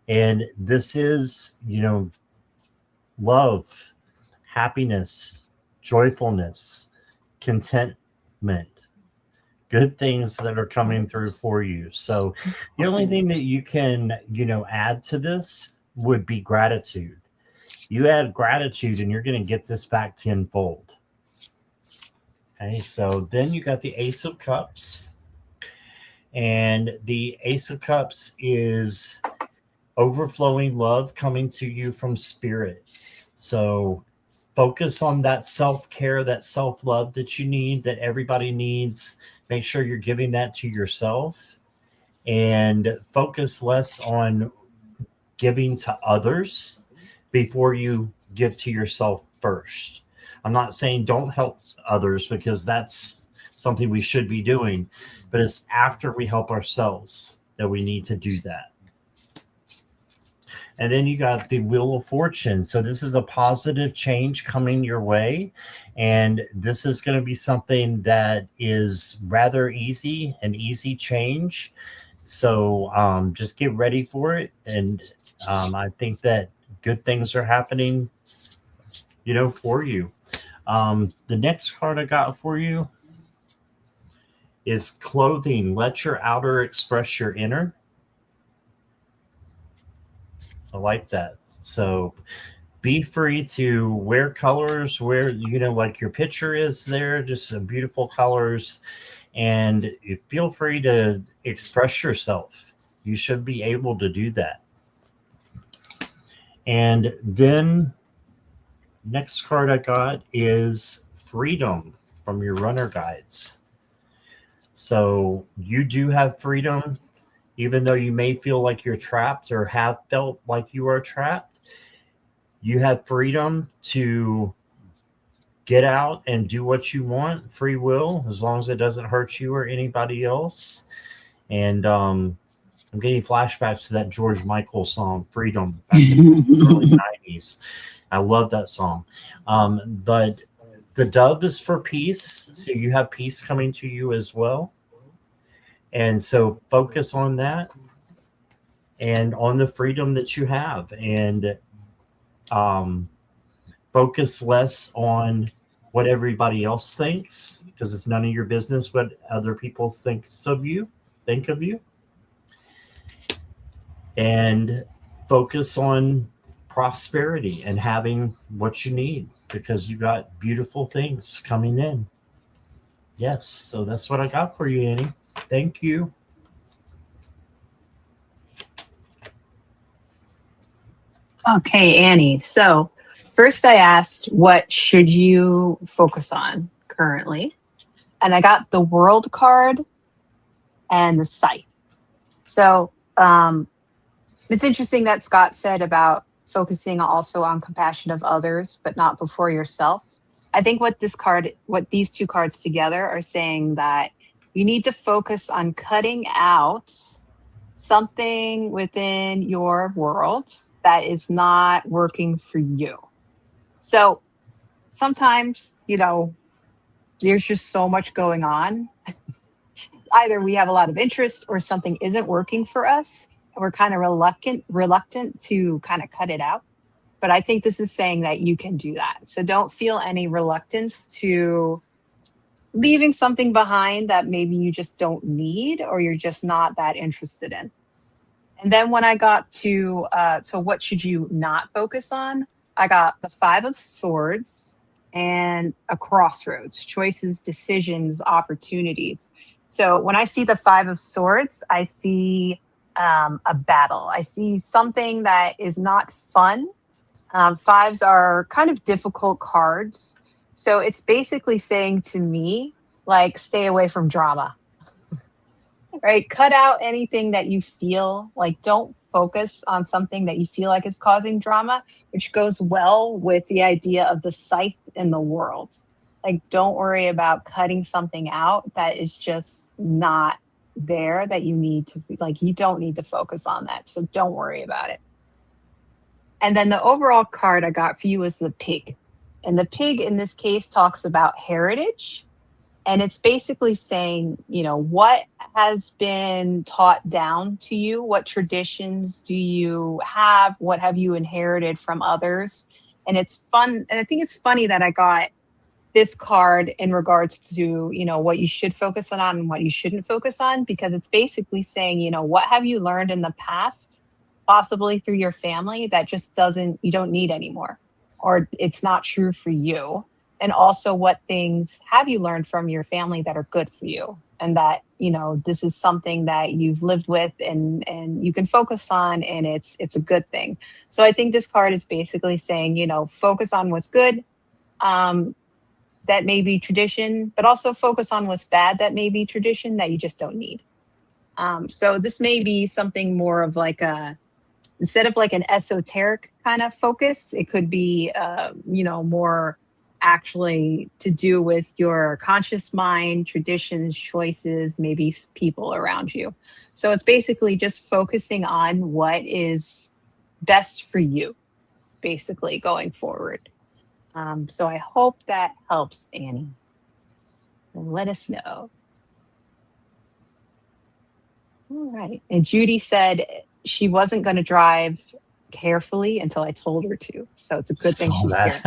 and this is, love, happiness, joyfulness, contentment, good things that are coming through for you. So the only thing that you can, add to this would be gratitude. You add gratitude and you're going to get this back tenfold. Okay, so then you got the Ace of Cups. And the Ace of Cups is overflowing love coming to you from spirit. So focus on that self-care, that self-love that you need, that everybody needs. Make sure you're giving that to yourself, and focus less on giving to others before you give to yourself first. I'm not saying don't help others, because that's something we should be doing, but it's after we help ourselves that we need to do that. And then you got the Wheel of Fortune. So this is a positive change coming your way. And this is going to be something that is rather easy, an easy change. So just get ready for it. And I think that good things are happening, for you. The next card I got for you is Clothing. Let your outer express your inner. I like that. So be free to wear colors where, like your picture is there, just some beautiful colors, and feel free to express yourself. You should be able to do that. And then next card I got is Freedom from your runner guides. So you do have freedom, even though you may feel like you're trapped or have felt like you are trapped. You have freedom to get out and do what you want, free will, as long as it doesn't hurt you or anybody else. And I'm getting flashbacks to that George Michael song, Freedom, back in the early 90s. I love that song. But the dove is for peace. So you have peace coming to you as well. And so focus on that and on the freedom that you have, and focus less on what everybody else thinks, because it's none of your business what other people think of you. And focus on prosperity and having what you need, because you got beautiful things coming in. Yes, so that's what I got for you, Annie. Thank you. Okay, Annie. So first I asked, what should you focus on currently? And I got the World card and the Scythe. So it's interesting that Scott said about focusing also on compassion of others, but not before yourself. I think what these two cards together are saying, that you need to focus on cutting out something within your world that is not working for you. So sometimes, there's just so much going on. Either we have a lot of interest or something isn't working for us, and we're kind of reluctant to kind of cut it out. But I think this is saying that you can do that. So don't feel any reluctance to leaving something behind that maybe you just don't need, or you're just not that interested in. And then when I got to, so what should you not focus on? I got the 5 of Swords and a crossroads, choices, decisions, opportunities. So when I see the 5 of Swords, I see a battle. I see something that is not fun. Fives are kind of difficult cards. So it's basically saying to me like stay away from drama. Right? Cut out anything that you feel like, don't focus on something that you feel like is causing drama, which goes well with the idea of the scythe in the world. Like, don't worry about cutting something out that is just not there, that you need to, like, you don't need to focus on that. So don't worry about it. And then the overall card I got for you is the pig. And the pig in this case talks about heritage. And it's basically saying, you know, what has been taught down to you? What traditions do you have? What have you inherited from others? And it's fun. And I think it's funny that I got this card in regards to, you know, what you should focus on and what you shouldn't focus on, because it's basically saying, you know, what have you learned in the past, possibly through your family, that just doesn't, you don't need anymore, or it's not true for you. And also, what things have you learned from your family that are good for you, and that, you know, this is something that you've lived with, and you can focus on, and it's a good thing. So I think this card is basically saying, you know, focus on what's good. That may be tradition, but also focus on what's bad, that may be tradition, that you just don't need. So this may be something more of like a, instead of like an esoteric kind of focus, it could be, you know, more actually to do with your conscious mind, traditions, choices, maybe people around you. So it's basically just focusing on what is best for you, basically going forward. So I hope that helps, Annie. And let us know. All right. And Judy said she wasn't going to drive carefully until I told her to. So it's a good thing she's here.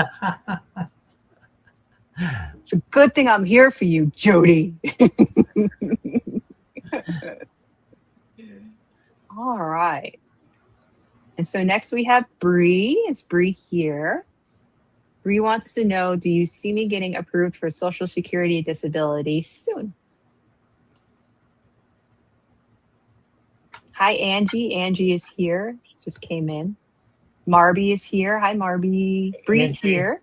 It's a good thing I'm here for you, Jody. All right. And so next we have Bree. Is Bree here? Bree wants to know, do you see me getting approved for Social Security disability soon? Hi, Angie. Angie is here. She just came in. Marby is here. Hi, Marby. Bree's here.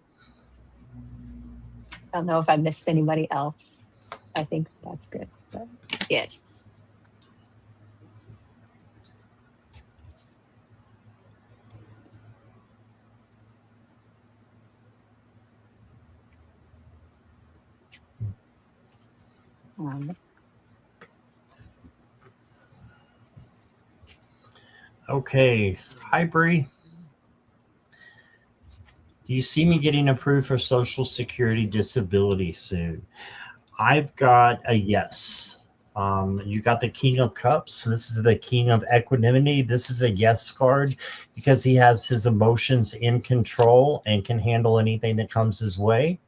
I don't know if I missed anybody else. I think that's good. But yes. Okay. Hi, Bree. Do you see me getting approved for Social Security disability soon? I've got a yes. You got the King of Cups. This is the King of Equanimity. This is a yes card because he has his emotions in control and can handle anything that comes his way.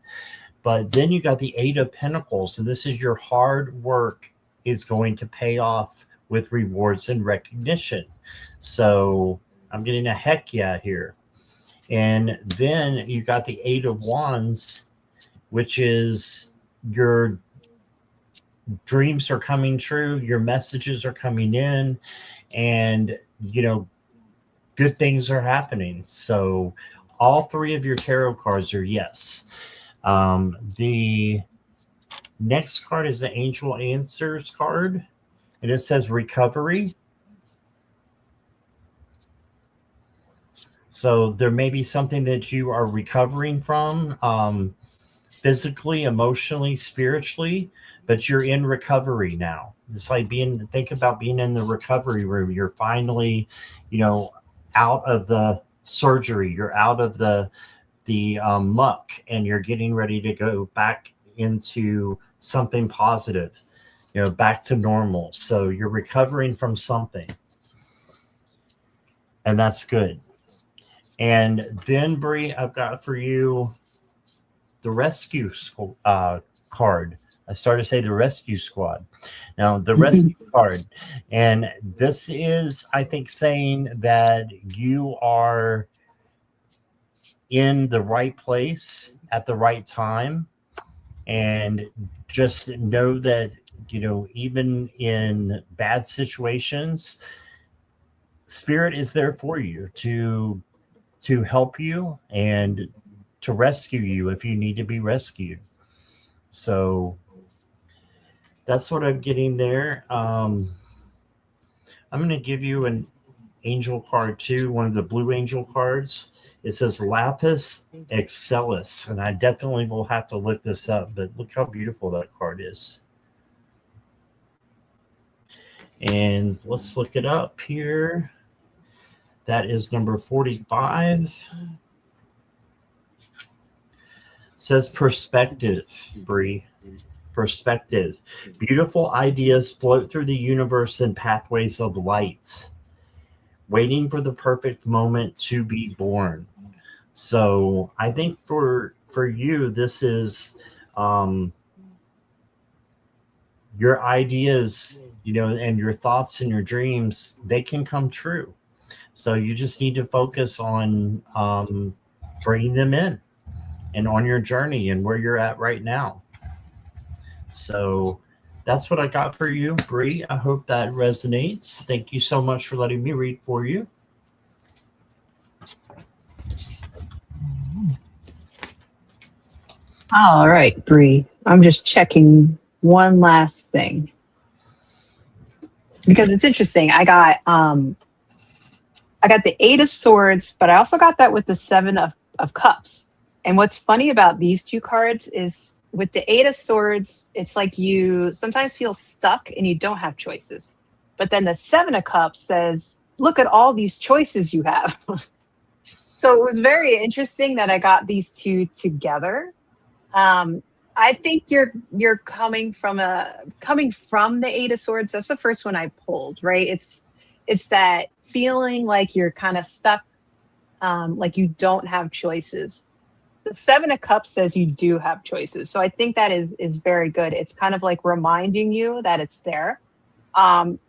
But then you got the Eight of Pentacles. So this is your hard work is going to pay off with rewards and recognition. So I'm getting a heck yeah here. And then you got the Eight of Wands, which is your dreams are coming true, your messages are coming in, and, you know, good things are happening. So all three of your tarot cards are yes. The next card is the Angel Answers card, and it says recovery. So there may be something that you are recovering from, physically, emotionally, spiritually, but you're in recovery now. It's like think about being in the recovery room. You're finally, you know, out of the surgery. You're out of the muck, and you're getting ready to go back into something positive, you know, back to normal. So you're recovering from something, and that's good. And then, Bree, I've got for you the rescue card. I started to say the rescue squad. Now, the rescue card. And this is, I think, saying that you are in the right place at the right time. And just know that, you know, even in bad situations, Spirit is there for you to help you and to rescue you if you need to be rescued. So That's what I'm getting there. I'm going to give you an angel card too, one of the blue angel cards. It says Lapis Excellis, and I definitely will have to look this up, but look how beautiful that card is. And let's look it up here. That is number 45. It says perspective, Bree. Perspective. Beautiful ideas float through the universe in pathways of light, waiting for the perfect moment to be born. So I think for you, this is your ideas, and your thoughts and your dreams, they can come true. So you just need to focus on bringing them in and on your journey and where you're at right now. So that's what I got for you, Bree. I hope that resonates. Thank you so much for letting me read for you. All right, Bree. I'm just checking one last thing because it's interesting. I got the 8 of Swords, but I also got that with the 7 of Cups. And what's funny about these two cards is with the 8 of Swords, it's like you sometimes feel stuck and you don't have choices. But then the 7 of Cups says, look at all these choices you have. So it was very interesting that I got these two together. I think you're coming from the 8 of Swords. That's the first one I pulled, right? It's that feeling like you're kind of stuck, like you don't have choices. The 7 of Cups says you do have choices. So I think that is very good. It's kind of like reminding you that it's there.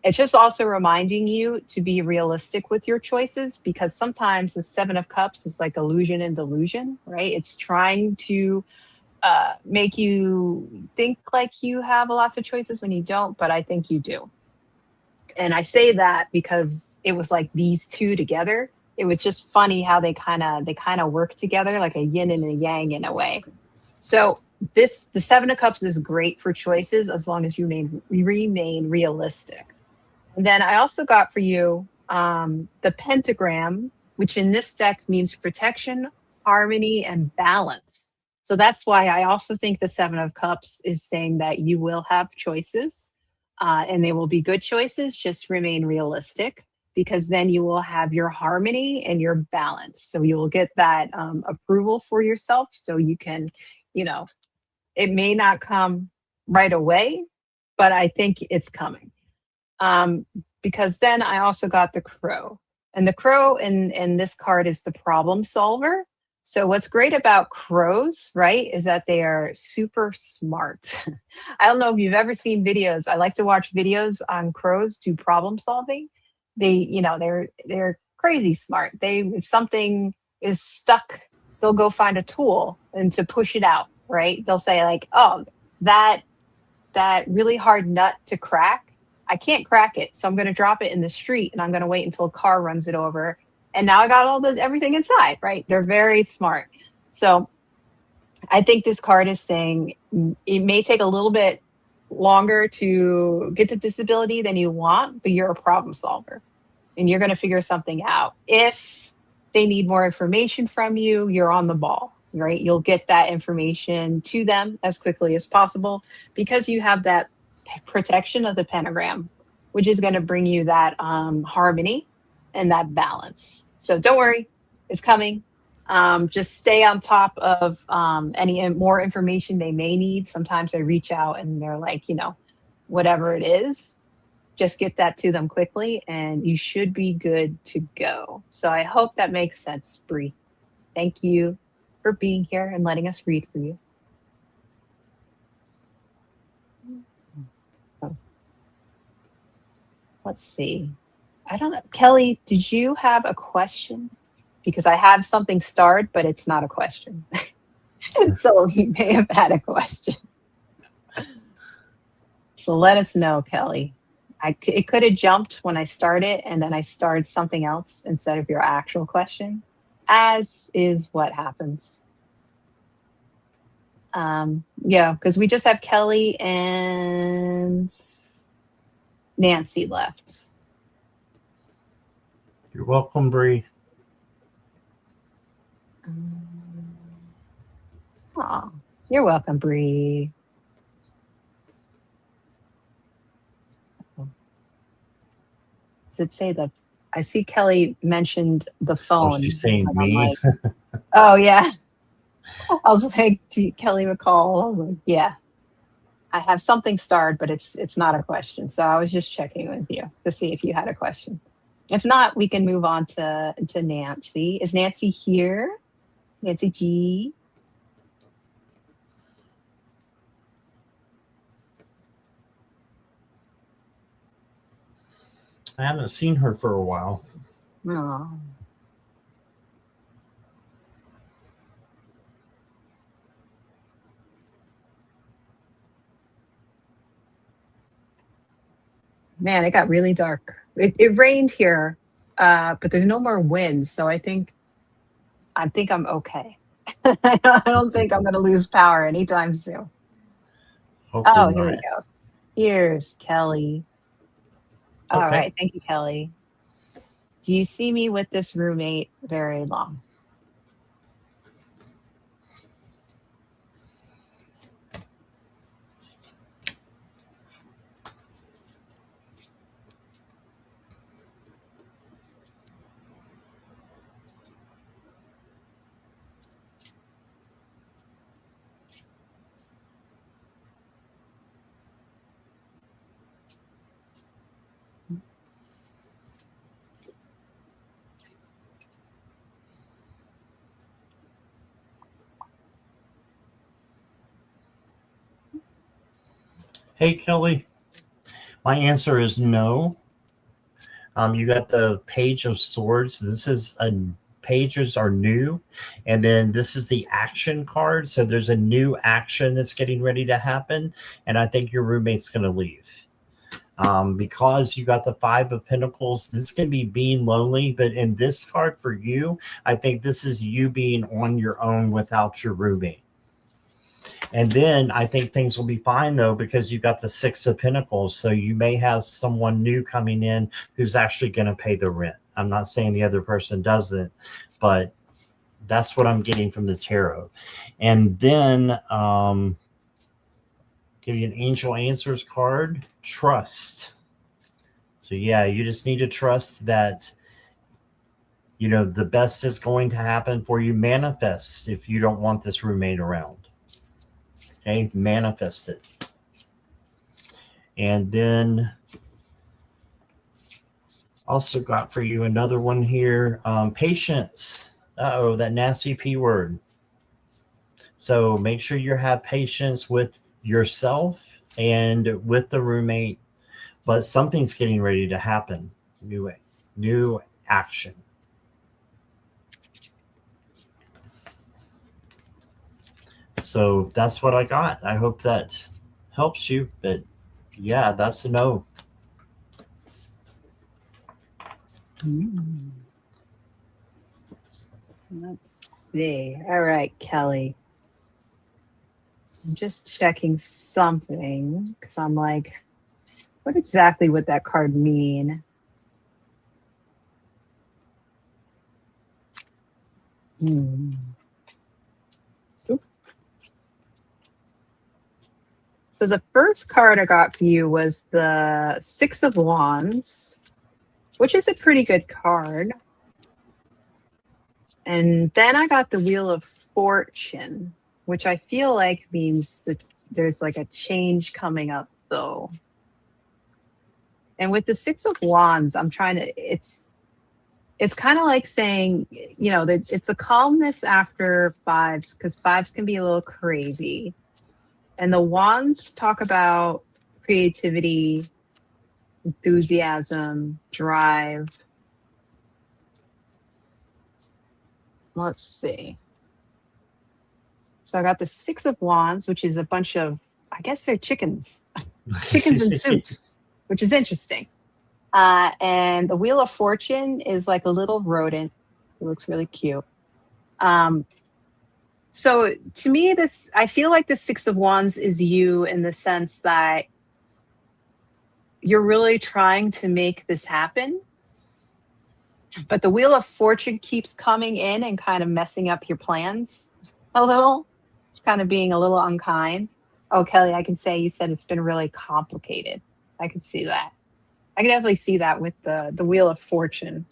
It's just also reminding you to be realistic with your choices, because sometimes the 7 of Cups is like illusion and delusion, right? It's trying to make you think like you have lots of choices when you don't, but I think you do. And I say that because it was like these two together. It was just funny how they kind of work together like a yin and a yang in a way. So the 7 of Cups is great for choices as long as you remain realistic. And then I also got for you the pentagram, which in this deck means protection, harmony, and balance. So that's why I also think the 7 of Cups is saying that you will have choices, and they will be good choices. Just remain realistic, because then you will have your harmony and your balance. So you will get that approval for yourself. So you can, it may not come right away, but I think it's coming. Because then I also got the crow. And the crow in this card is the problem solver. So what's great about crows, right, is that they are super smart. I don't know if you've ever seen videos. I like to watch videos on crows do problem solving. They're crazy smart. If something is stuck, they'll go find a tool and to push it out, right? They'll say like, oh, that really hard nut to crack, I can't crack it. So I'm going to drop it in the street and I'm going to wait until a car runs it over. And now I got everything inside, right? They're very smart. So I think this card is saying it may take a little bit longer to get the disability than you want, but you're a problem solver and you're going to figure something out. If they need more information from you, you're on the ball, right? You'll get that information to them as quickly as possible because you have that protection of the pentagram, which is going to bring you that harmony and that balance. So don't worry, it's coming. Just stay on top of any more information they may need. Sometimes they reach out and they're like, whatever it is, just get that to them quickly and you should be good to go. So I hope that makes sense, Bree. Thank you for being here and letting us read for you. Let's see. I don't know. Kelly, did you have a question? Because I have something starred, but it's not a question. So you may have had a question. So let us know, Kelly. It could have jumped when I started, and then I started something else instead of your actual question, as is what happens. Yeah, because we just have Kelly and Nancy left. You're welcome, Bree. Aw, you're welcome, Bree. Does it say that? I see Kelly mentioned the Oh, phone. she's saying And I'm me. like, oh yeah. I was like, Kelly McCall. I was like, yeah. I have something starred, but it's not a question. So I was just checking with you to see if you had a question. If not, we can move on to Nancy. Is Nancy here? Nancy G. I haven't seen her for a while. Oh. Man, it got really dark. It rained here, but there's no more wind, so I think I'm okay. I don't think I'm going to lose power anytime soon. Hopefully Oh, here we not. go. Here's Kelly. All Okay. right, thank you, Kelly. Do you see me with this roommate very long? Hey, Kelly. My answer is no. You got the Page of Swords. This is pages are new, and then this is the action card. So there's a new action that's getting ready to happen, and I think your roommate's going to leave. Because you got the Five of Pentacles, this can be being lonely, but in this card for you, I think this is you being on your own without your roommate. And then I think things will be fine though, because you got the Six of Pentacles. So you may have someone new coming in who's actually going to pay the rent. I'm not saying the other person doesn't, but that's what I'm getting from the tarot. And then give you an Angel Answers card, trust. So yeah, you just need to trust that, you know, the best is going to happen for you. Manifest if you don't want this roommate around. Okay, manifest it. And then also got for you another one here, patience. Uh-oh, that nasty P word. So make sure you have patience with yourself and with the roommate, but something's getting ready to happen. New action. So that's what I got. I hope that helps you, but yeah, that's a no. Let's see. All right, Kelly. I'm just checking something because I'm like, what exactly would that card mean? So the first card I got for you was the Six of Wands, which is a pretty good card. And then I got the Wheel of Fortune, which I feel like means that there's like a change coming up though. And with the Six of Wands, I'm trying to, it's kind of like saying, you know, that it's a calmness after fives, because fives can be a little crazy. And the wands talk about creativity, enthusiasm, drive. Let's see. So I got the Six of Wands, which is a bunch of, I guess they're chickens, chickens in suits, which is interesting. And the Wheel of Fortune is like a little rodent. It looks really cute. So to me, I feel like the Six of Wands is you in the sense that you're really trying to make this happen, but the Wheel of Fortune keeps coming in and kind of messing up your plans a little. It's kind of being a little unkind. Oh, Kelly, I can say you said it's been really complicated. I can see that. I can definitely see that with the Wheel of Fortune.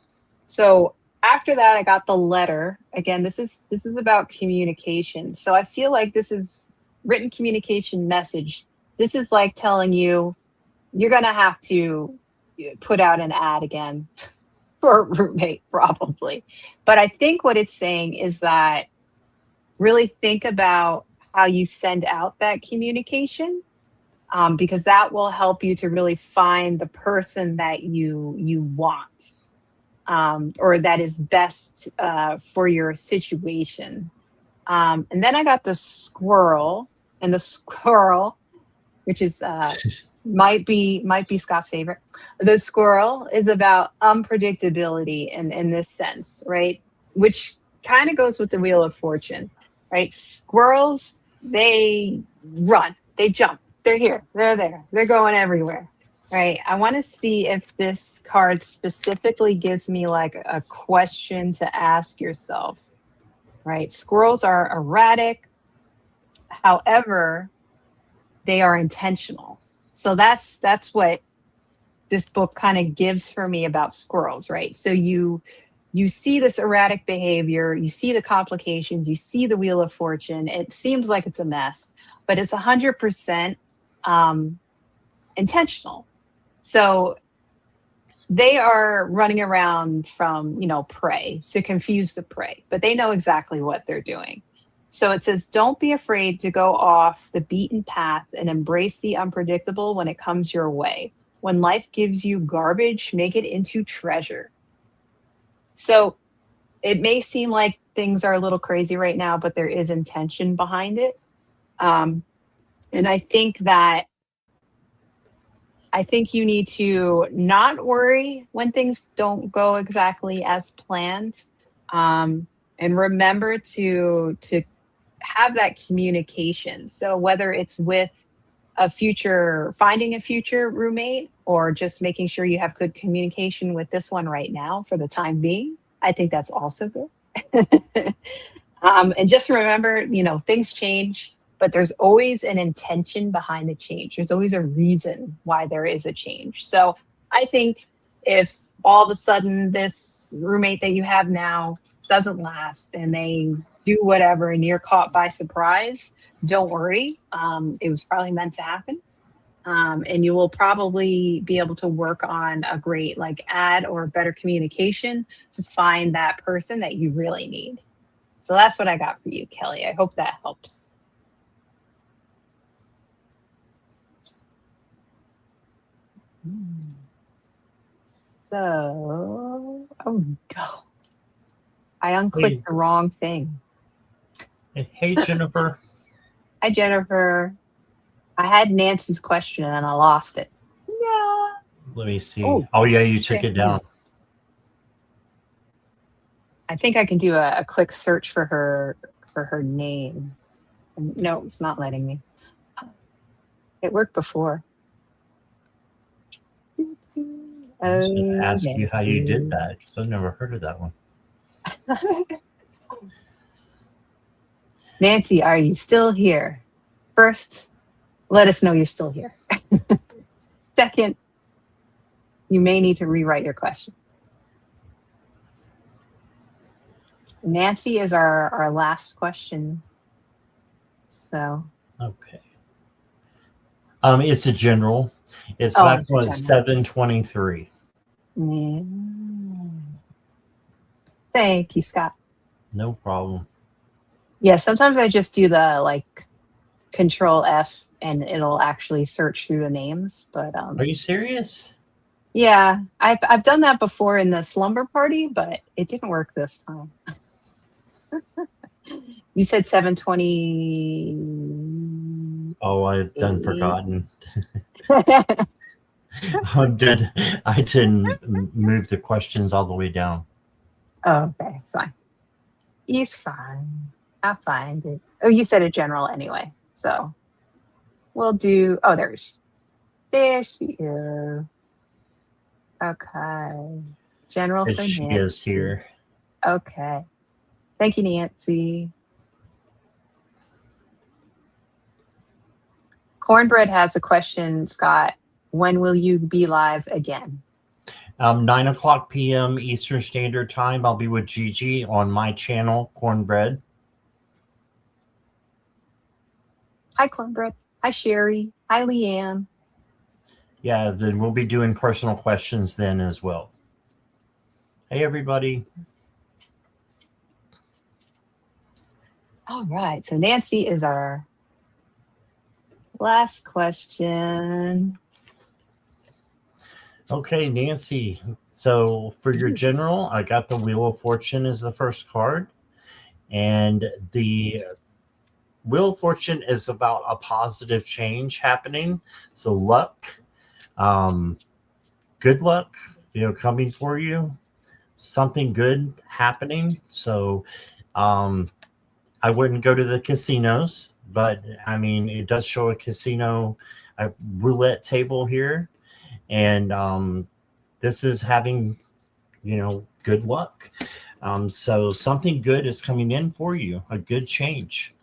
So after that, I got the letter. Again, this is about communication. So I feel like this is written communication message. This is like telling you you're gonna have to put out an ad again for a roommate, probably. But I think what it's saying is that really think about how you send out that communication, because that will help you to really find the person that you want, or that is best for your situation. And then I got the squirrel, and the squirrel, which is might be Scott's favorite. The squirrel is about unpredictability in this sense, right? Which kind of goes with the Wheel of Fortune, right? Squirrels, they run, they jump, they're here, they're there, they're going everywhere, right? I want to see if this card specifically gives me like a question to ask yourself, right? Squirrels are erratic, however, they are intentional. So that's what this book kind of gives for me about squirrels, right? So you see this erratic behavior, you see the complications, you see the Wheel of Fortune. It seems like it's a mess, but it's 100% intentional. So they are running around from, prey to confuse the prey, but they know exactly what they're doing. So it says, don't be afraid to go off the beaten path and embrace the unpredictable when it comes your way. When life gives you garbage, make it into treasure. So it may seem like things are a little crazy right now, but there is intention behind it. And I think you need to not worry when things don't go exactly as planned. And remember to have that communication. So whether it's with finding a future roommate, or just making sure you have good communication with this one right now for the time being, I think that's also good. And just remember, things change, but there's always an intention behind the change. There's always a reason why there is a change. So I think if all of a sudden this roommate that you have now doesn't last and they do whatever and you're caught by surprise, don't worry. It was probably meant to happen. And you will probably be able to work on a great ad or better communication to find that person that you really need. So that's what I got for you, Kelly. I hope that helps. So, oh no. I unclicked the wrong thing. Hey, Jennifer. Hi, Jennifer. I had Nancy's question and then I lost it. Yeah. Let me see. Oh yeah, you took it down. I think I can do a quick search for her name. No, it's not letting me. It worked before. I was going to ask you how you did that, because I've never heard of that one. Nancy, are you still here? First, let us know you're still here. Second, you may need to rewrite your question. Nancy is our last question. So. Okay. It's a general. It's back on 723. Yeah. Thank you, Scott. No problem. Yeah, sometimes I just do the Control F and it'll actually search through the names. But are you serious? Yeah, I've done that before in the slumber party, but it didn't work this time. You said 720. Oh, I've done forgotten. I didn't move the questions all the way down. Oh, okay, it's fine. It's fine. I'll find it. Oh, you said a general anyway. So we'll do, oh, there she is. Okay. General And for she is Nancy. here. Okay. Thank you, Nancy. Cornbread has a question, Scott. When will you be live again? 9 o'clock p.m. Eastern Standard Time. I'll be with Gigi on my channel, Cornbread. Hi, Cornbread. Hi, Sherry. Hi, Leanne. Yeah, then we'll be doing personal questions then as well. Hey, everybody. All right. So Nancy is our last question. Okay, Nancy. So for your general, I got the Wheel of Fortune as the first card. And the Wheel of Fortune is about a positive change happening. So luck, good luck, coming for you. Something good happening. So I wouldn't go to the casinos, but I mean, it does show a casino, a roulette table here. And this is having, good luck. So something good is coming in for you, a good change.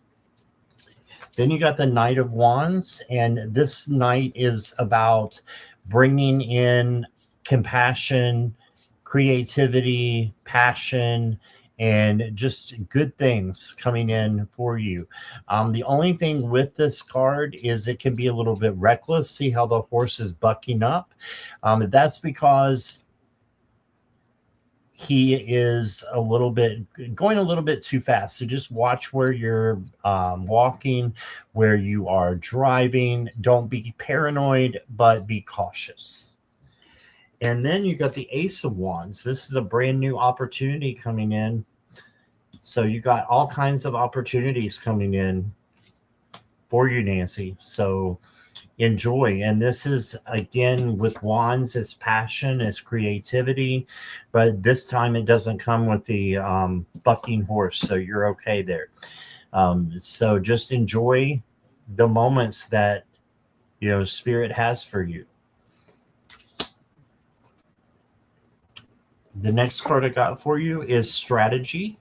Then you got the Knight of Wands, and this knight is about bringing in compassion, creativity, passion, and just good things coming in for you. The only thing with this card is it can be a little bit reckless. See how the horse is bucking up? That's because he is going a little bit too fast. So just watch where you're walking, where you are driving. Don't be paranoid, but be cautious. And then you got the Ace of Wands. This is a brand new opportunity coming in. So you got all kinds of opportunities coming in for you, Nancy. So enjoy. And this is, again, with wands, it's passion, it's creativity, but this time it doesn't come with the bucking horse, so you're okay there. So just enjoy the moments that spirit has for you. The next card I got for you is strategy.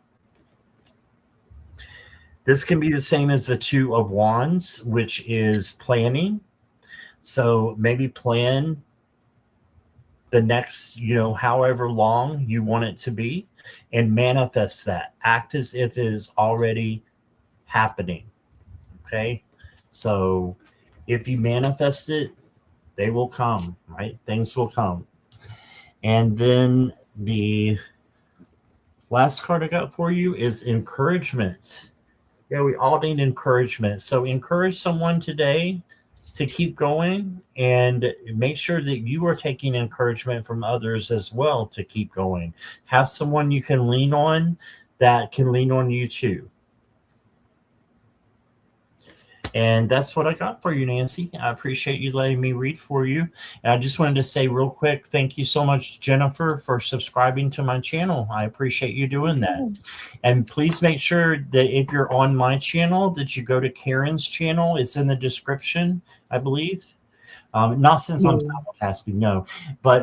This can be the same as the Two of Wands, which is planning. So maybe plan the next, however long you want it to be, and manifest that. Act as if it is already happening. Okay. So if you manifest it, they will come, right? Things will come. And then the last card I got for you is encouragement. Yeah, we all need encouragement. So encourage someone today to keep going, and make sure that you are taking encouragement from others as well to keep going. Have someone you can lean on that can lean on you too. And that's what I got for you, Nancy. I appreciate you letting me read for you. And I just wanted to say real quick, thank you so much, Jennifer, for subscribing to my channel. I appreciate you doing that. And please make sure that if you're on my channel, that you go to Caryn's channel. It's in the description, I believe. Not since I'm multitasking, no. But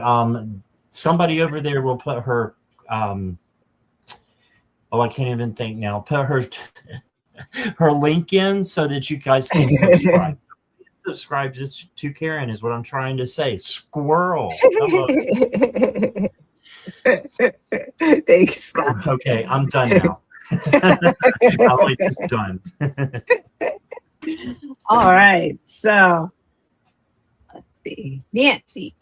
somebody over there will put her, I can't even think now. Put her her link in so that you guys can subscribe. Subscribe to Caryn is what I'm trying to say. Squirrel. Thanks, Scott. Okay, I'm done now. I'm like just done. All right. So let's see. Nancy.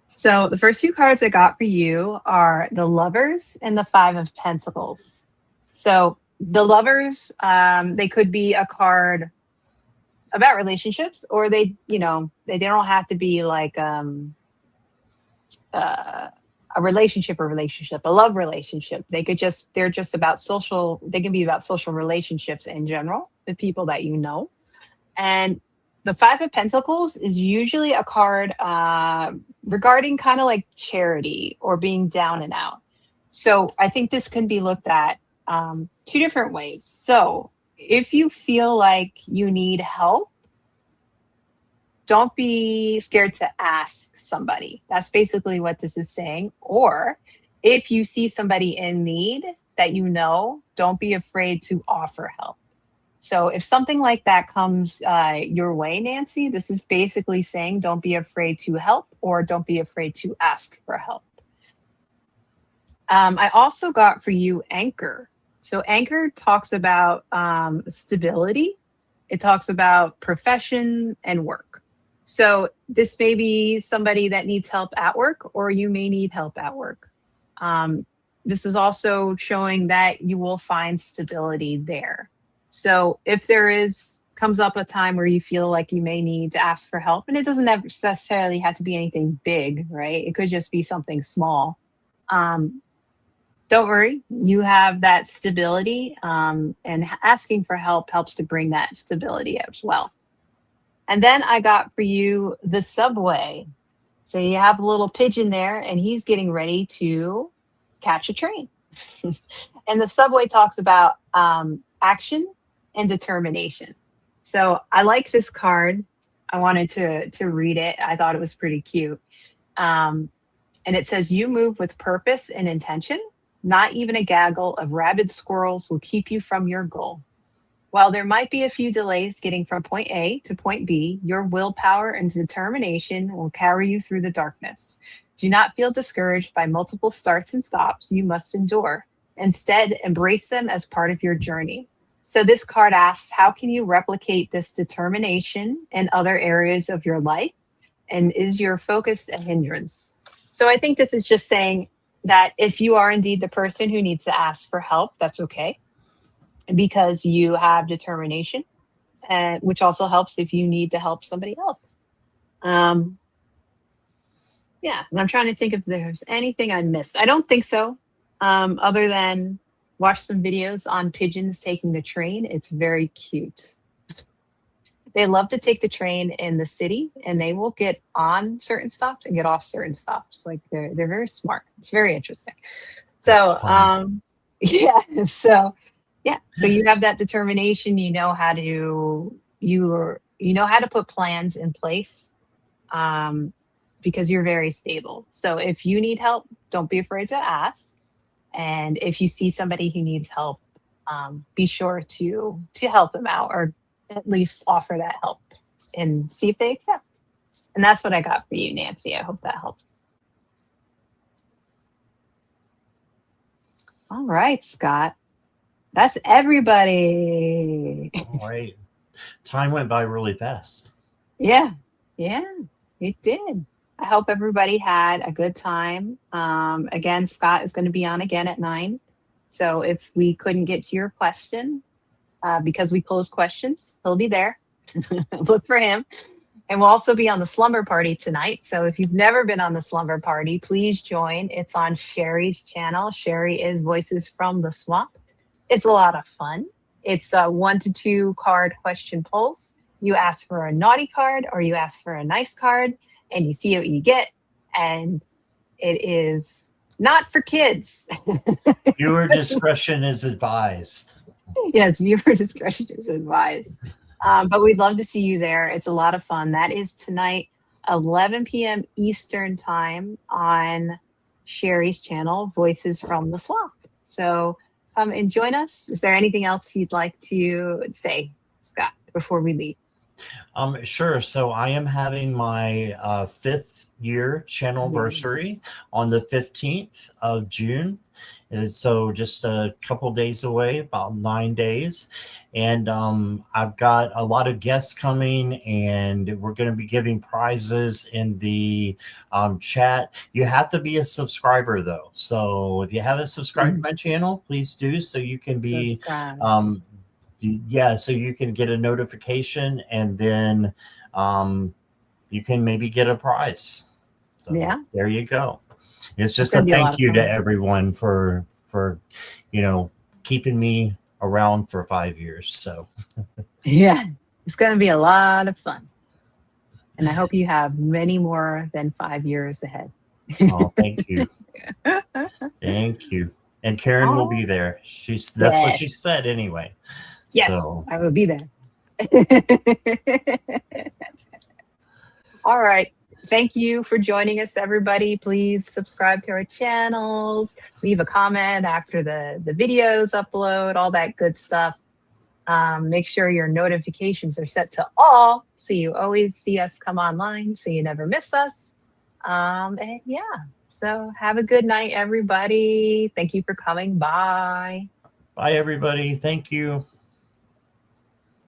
So the first two cards I got for you are the Lovers and the Five of Pentacles. So the Lovers, they could be a card about relationships, or they don't have to be like a relationship, a love relationship. They're just about social. They can be about social relationships in general with people that you know. And the Five of Pentacles is usually a card regarding kind of like charity or being down and out. So I think this can be looked at two different ways. So if you feel like you need help, don't be scared to ask somebody. That's basically what this is saying. Or if you see somebody in need that you know, don't be afraid to offer help. So if something like that comes your way, Nancy, this is basically saying don't be afraid to help or don't be afraid to ask for help. I also got for you Anchor. So Anchor talks about stability. It talks about profession and work. So this may be somebody that needs help at work, or you may need help at work. This is also showing that you will find stability there. So if there comes up a time where you feel like you may need to ask for help, and it doesn't necessarily have to be anything big, right? It could just be something small. Don't worry, you have that stability, and asking for help helps to bring that stability as well. And then I got for you the subway. So you have a little pigeon there, and he's getting ready to catch a train. And the subway talks about action and determination. So I like this card. I wanted to read it. I thought it was pretty cute. And it says, you move with purpose and intention. Not even a gaggle of rabid squirrels will keep you from your goal. While there might be a few delays getting from point A to point B, your willpower and determination will carry you through the darkness. Do not feel discouraged by multiple starts and stops you must endure. Instead, embrace them as part of your journey. So this card asks, how can you replicate this determination in other areas of your life? And is your focus a hindrance? So I think this is just saying that if you are indeed the person who needs to ask for help, that's okay, because you have determination, which also helps if you need to help somebody else. Yeah, and I'm trying to think if there's anything I missed. I don't think so, other than watch some videos on pigeons taking the train. It's very cute. They love to take the train in the city, and they will get on certain stops and get off certain stops. Like they're very smart. It's very interesting. So yeah, so you have that determination. You know how to put plans in place, because you're very stable. So if you need help, don't be afraid to ask. And if you see somebody who needs help, be sure to help them out, or at least offer that help and see if they accept. And that's what I got for you, Nancy. I hope that helped. All right, Scott. That's everybody. All right. Time went by really fast. Yeah, it did. I hope everybody had a good time. Again, Scott is going to be on again at 9. So if we couldn't get to your question, because we close questions, he'll be there. Look for him. And we'll also be on the slumber party tonight. So if you've never been on the slumber party, please join. It's on Sherry's channel. Sherry is Voices from the Swamp. It's a lot of fun. It's 1 to 2 card question pulls. You ask for a naughty card or you ask for a nice card, and you see what you get. And it is not for kids. Viewer discretion is advised. Yes, viewer discretion is advised. But we'd love to see you there. It's a lot of fun. That is tonight, 11 p.m. Eastern time on Sherry's channel, Voices from the Swamp. So come and join us. Is there anything else you'd like to say, Scott, before we leave? Sure. So I am having my 5th year channelversary on the 15th of June. And so just a couple days away, about 9 days. And I've got a lot of guests coming, and we're going to be giving prizes in the chat. You have to be a subscriber, though. So if you haven't subscribed to my channel, please do, so you can be so you can get a notification, and then you can maybe get a prize. So there you go. It's just a thank you to everyone for keeping me around for 5 years. So yeah, it's going to be a lot of fun, and I hope you have many more than 5 years ahead. Oh, thank you. Thank you. And Caryn will be Oh, there. That's what she yes. said anyway. Yes, So I will be there. All right. Thank you for joining us, everybody. Please subscribe to our channels, leave a comment after the videos upload, all that good stuff. Make sure your notifications are set to all so you always see us come online so you never miss us. And yeah, so have a good night, everybody. Thank you for coming by. bye, everybody. Thank you.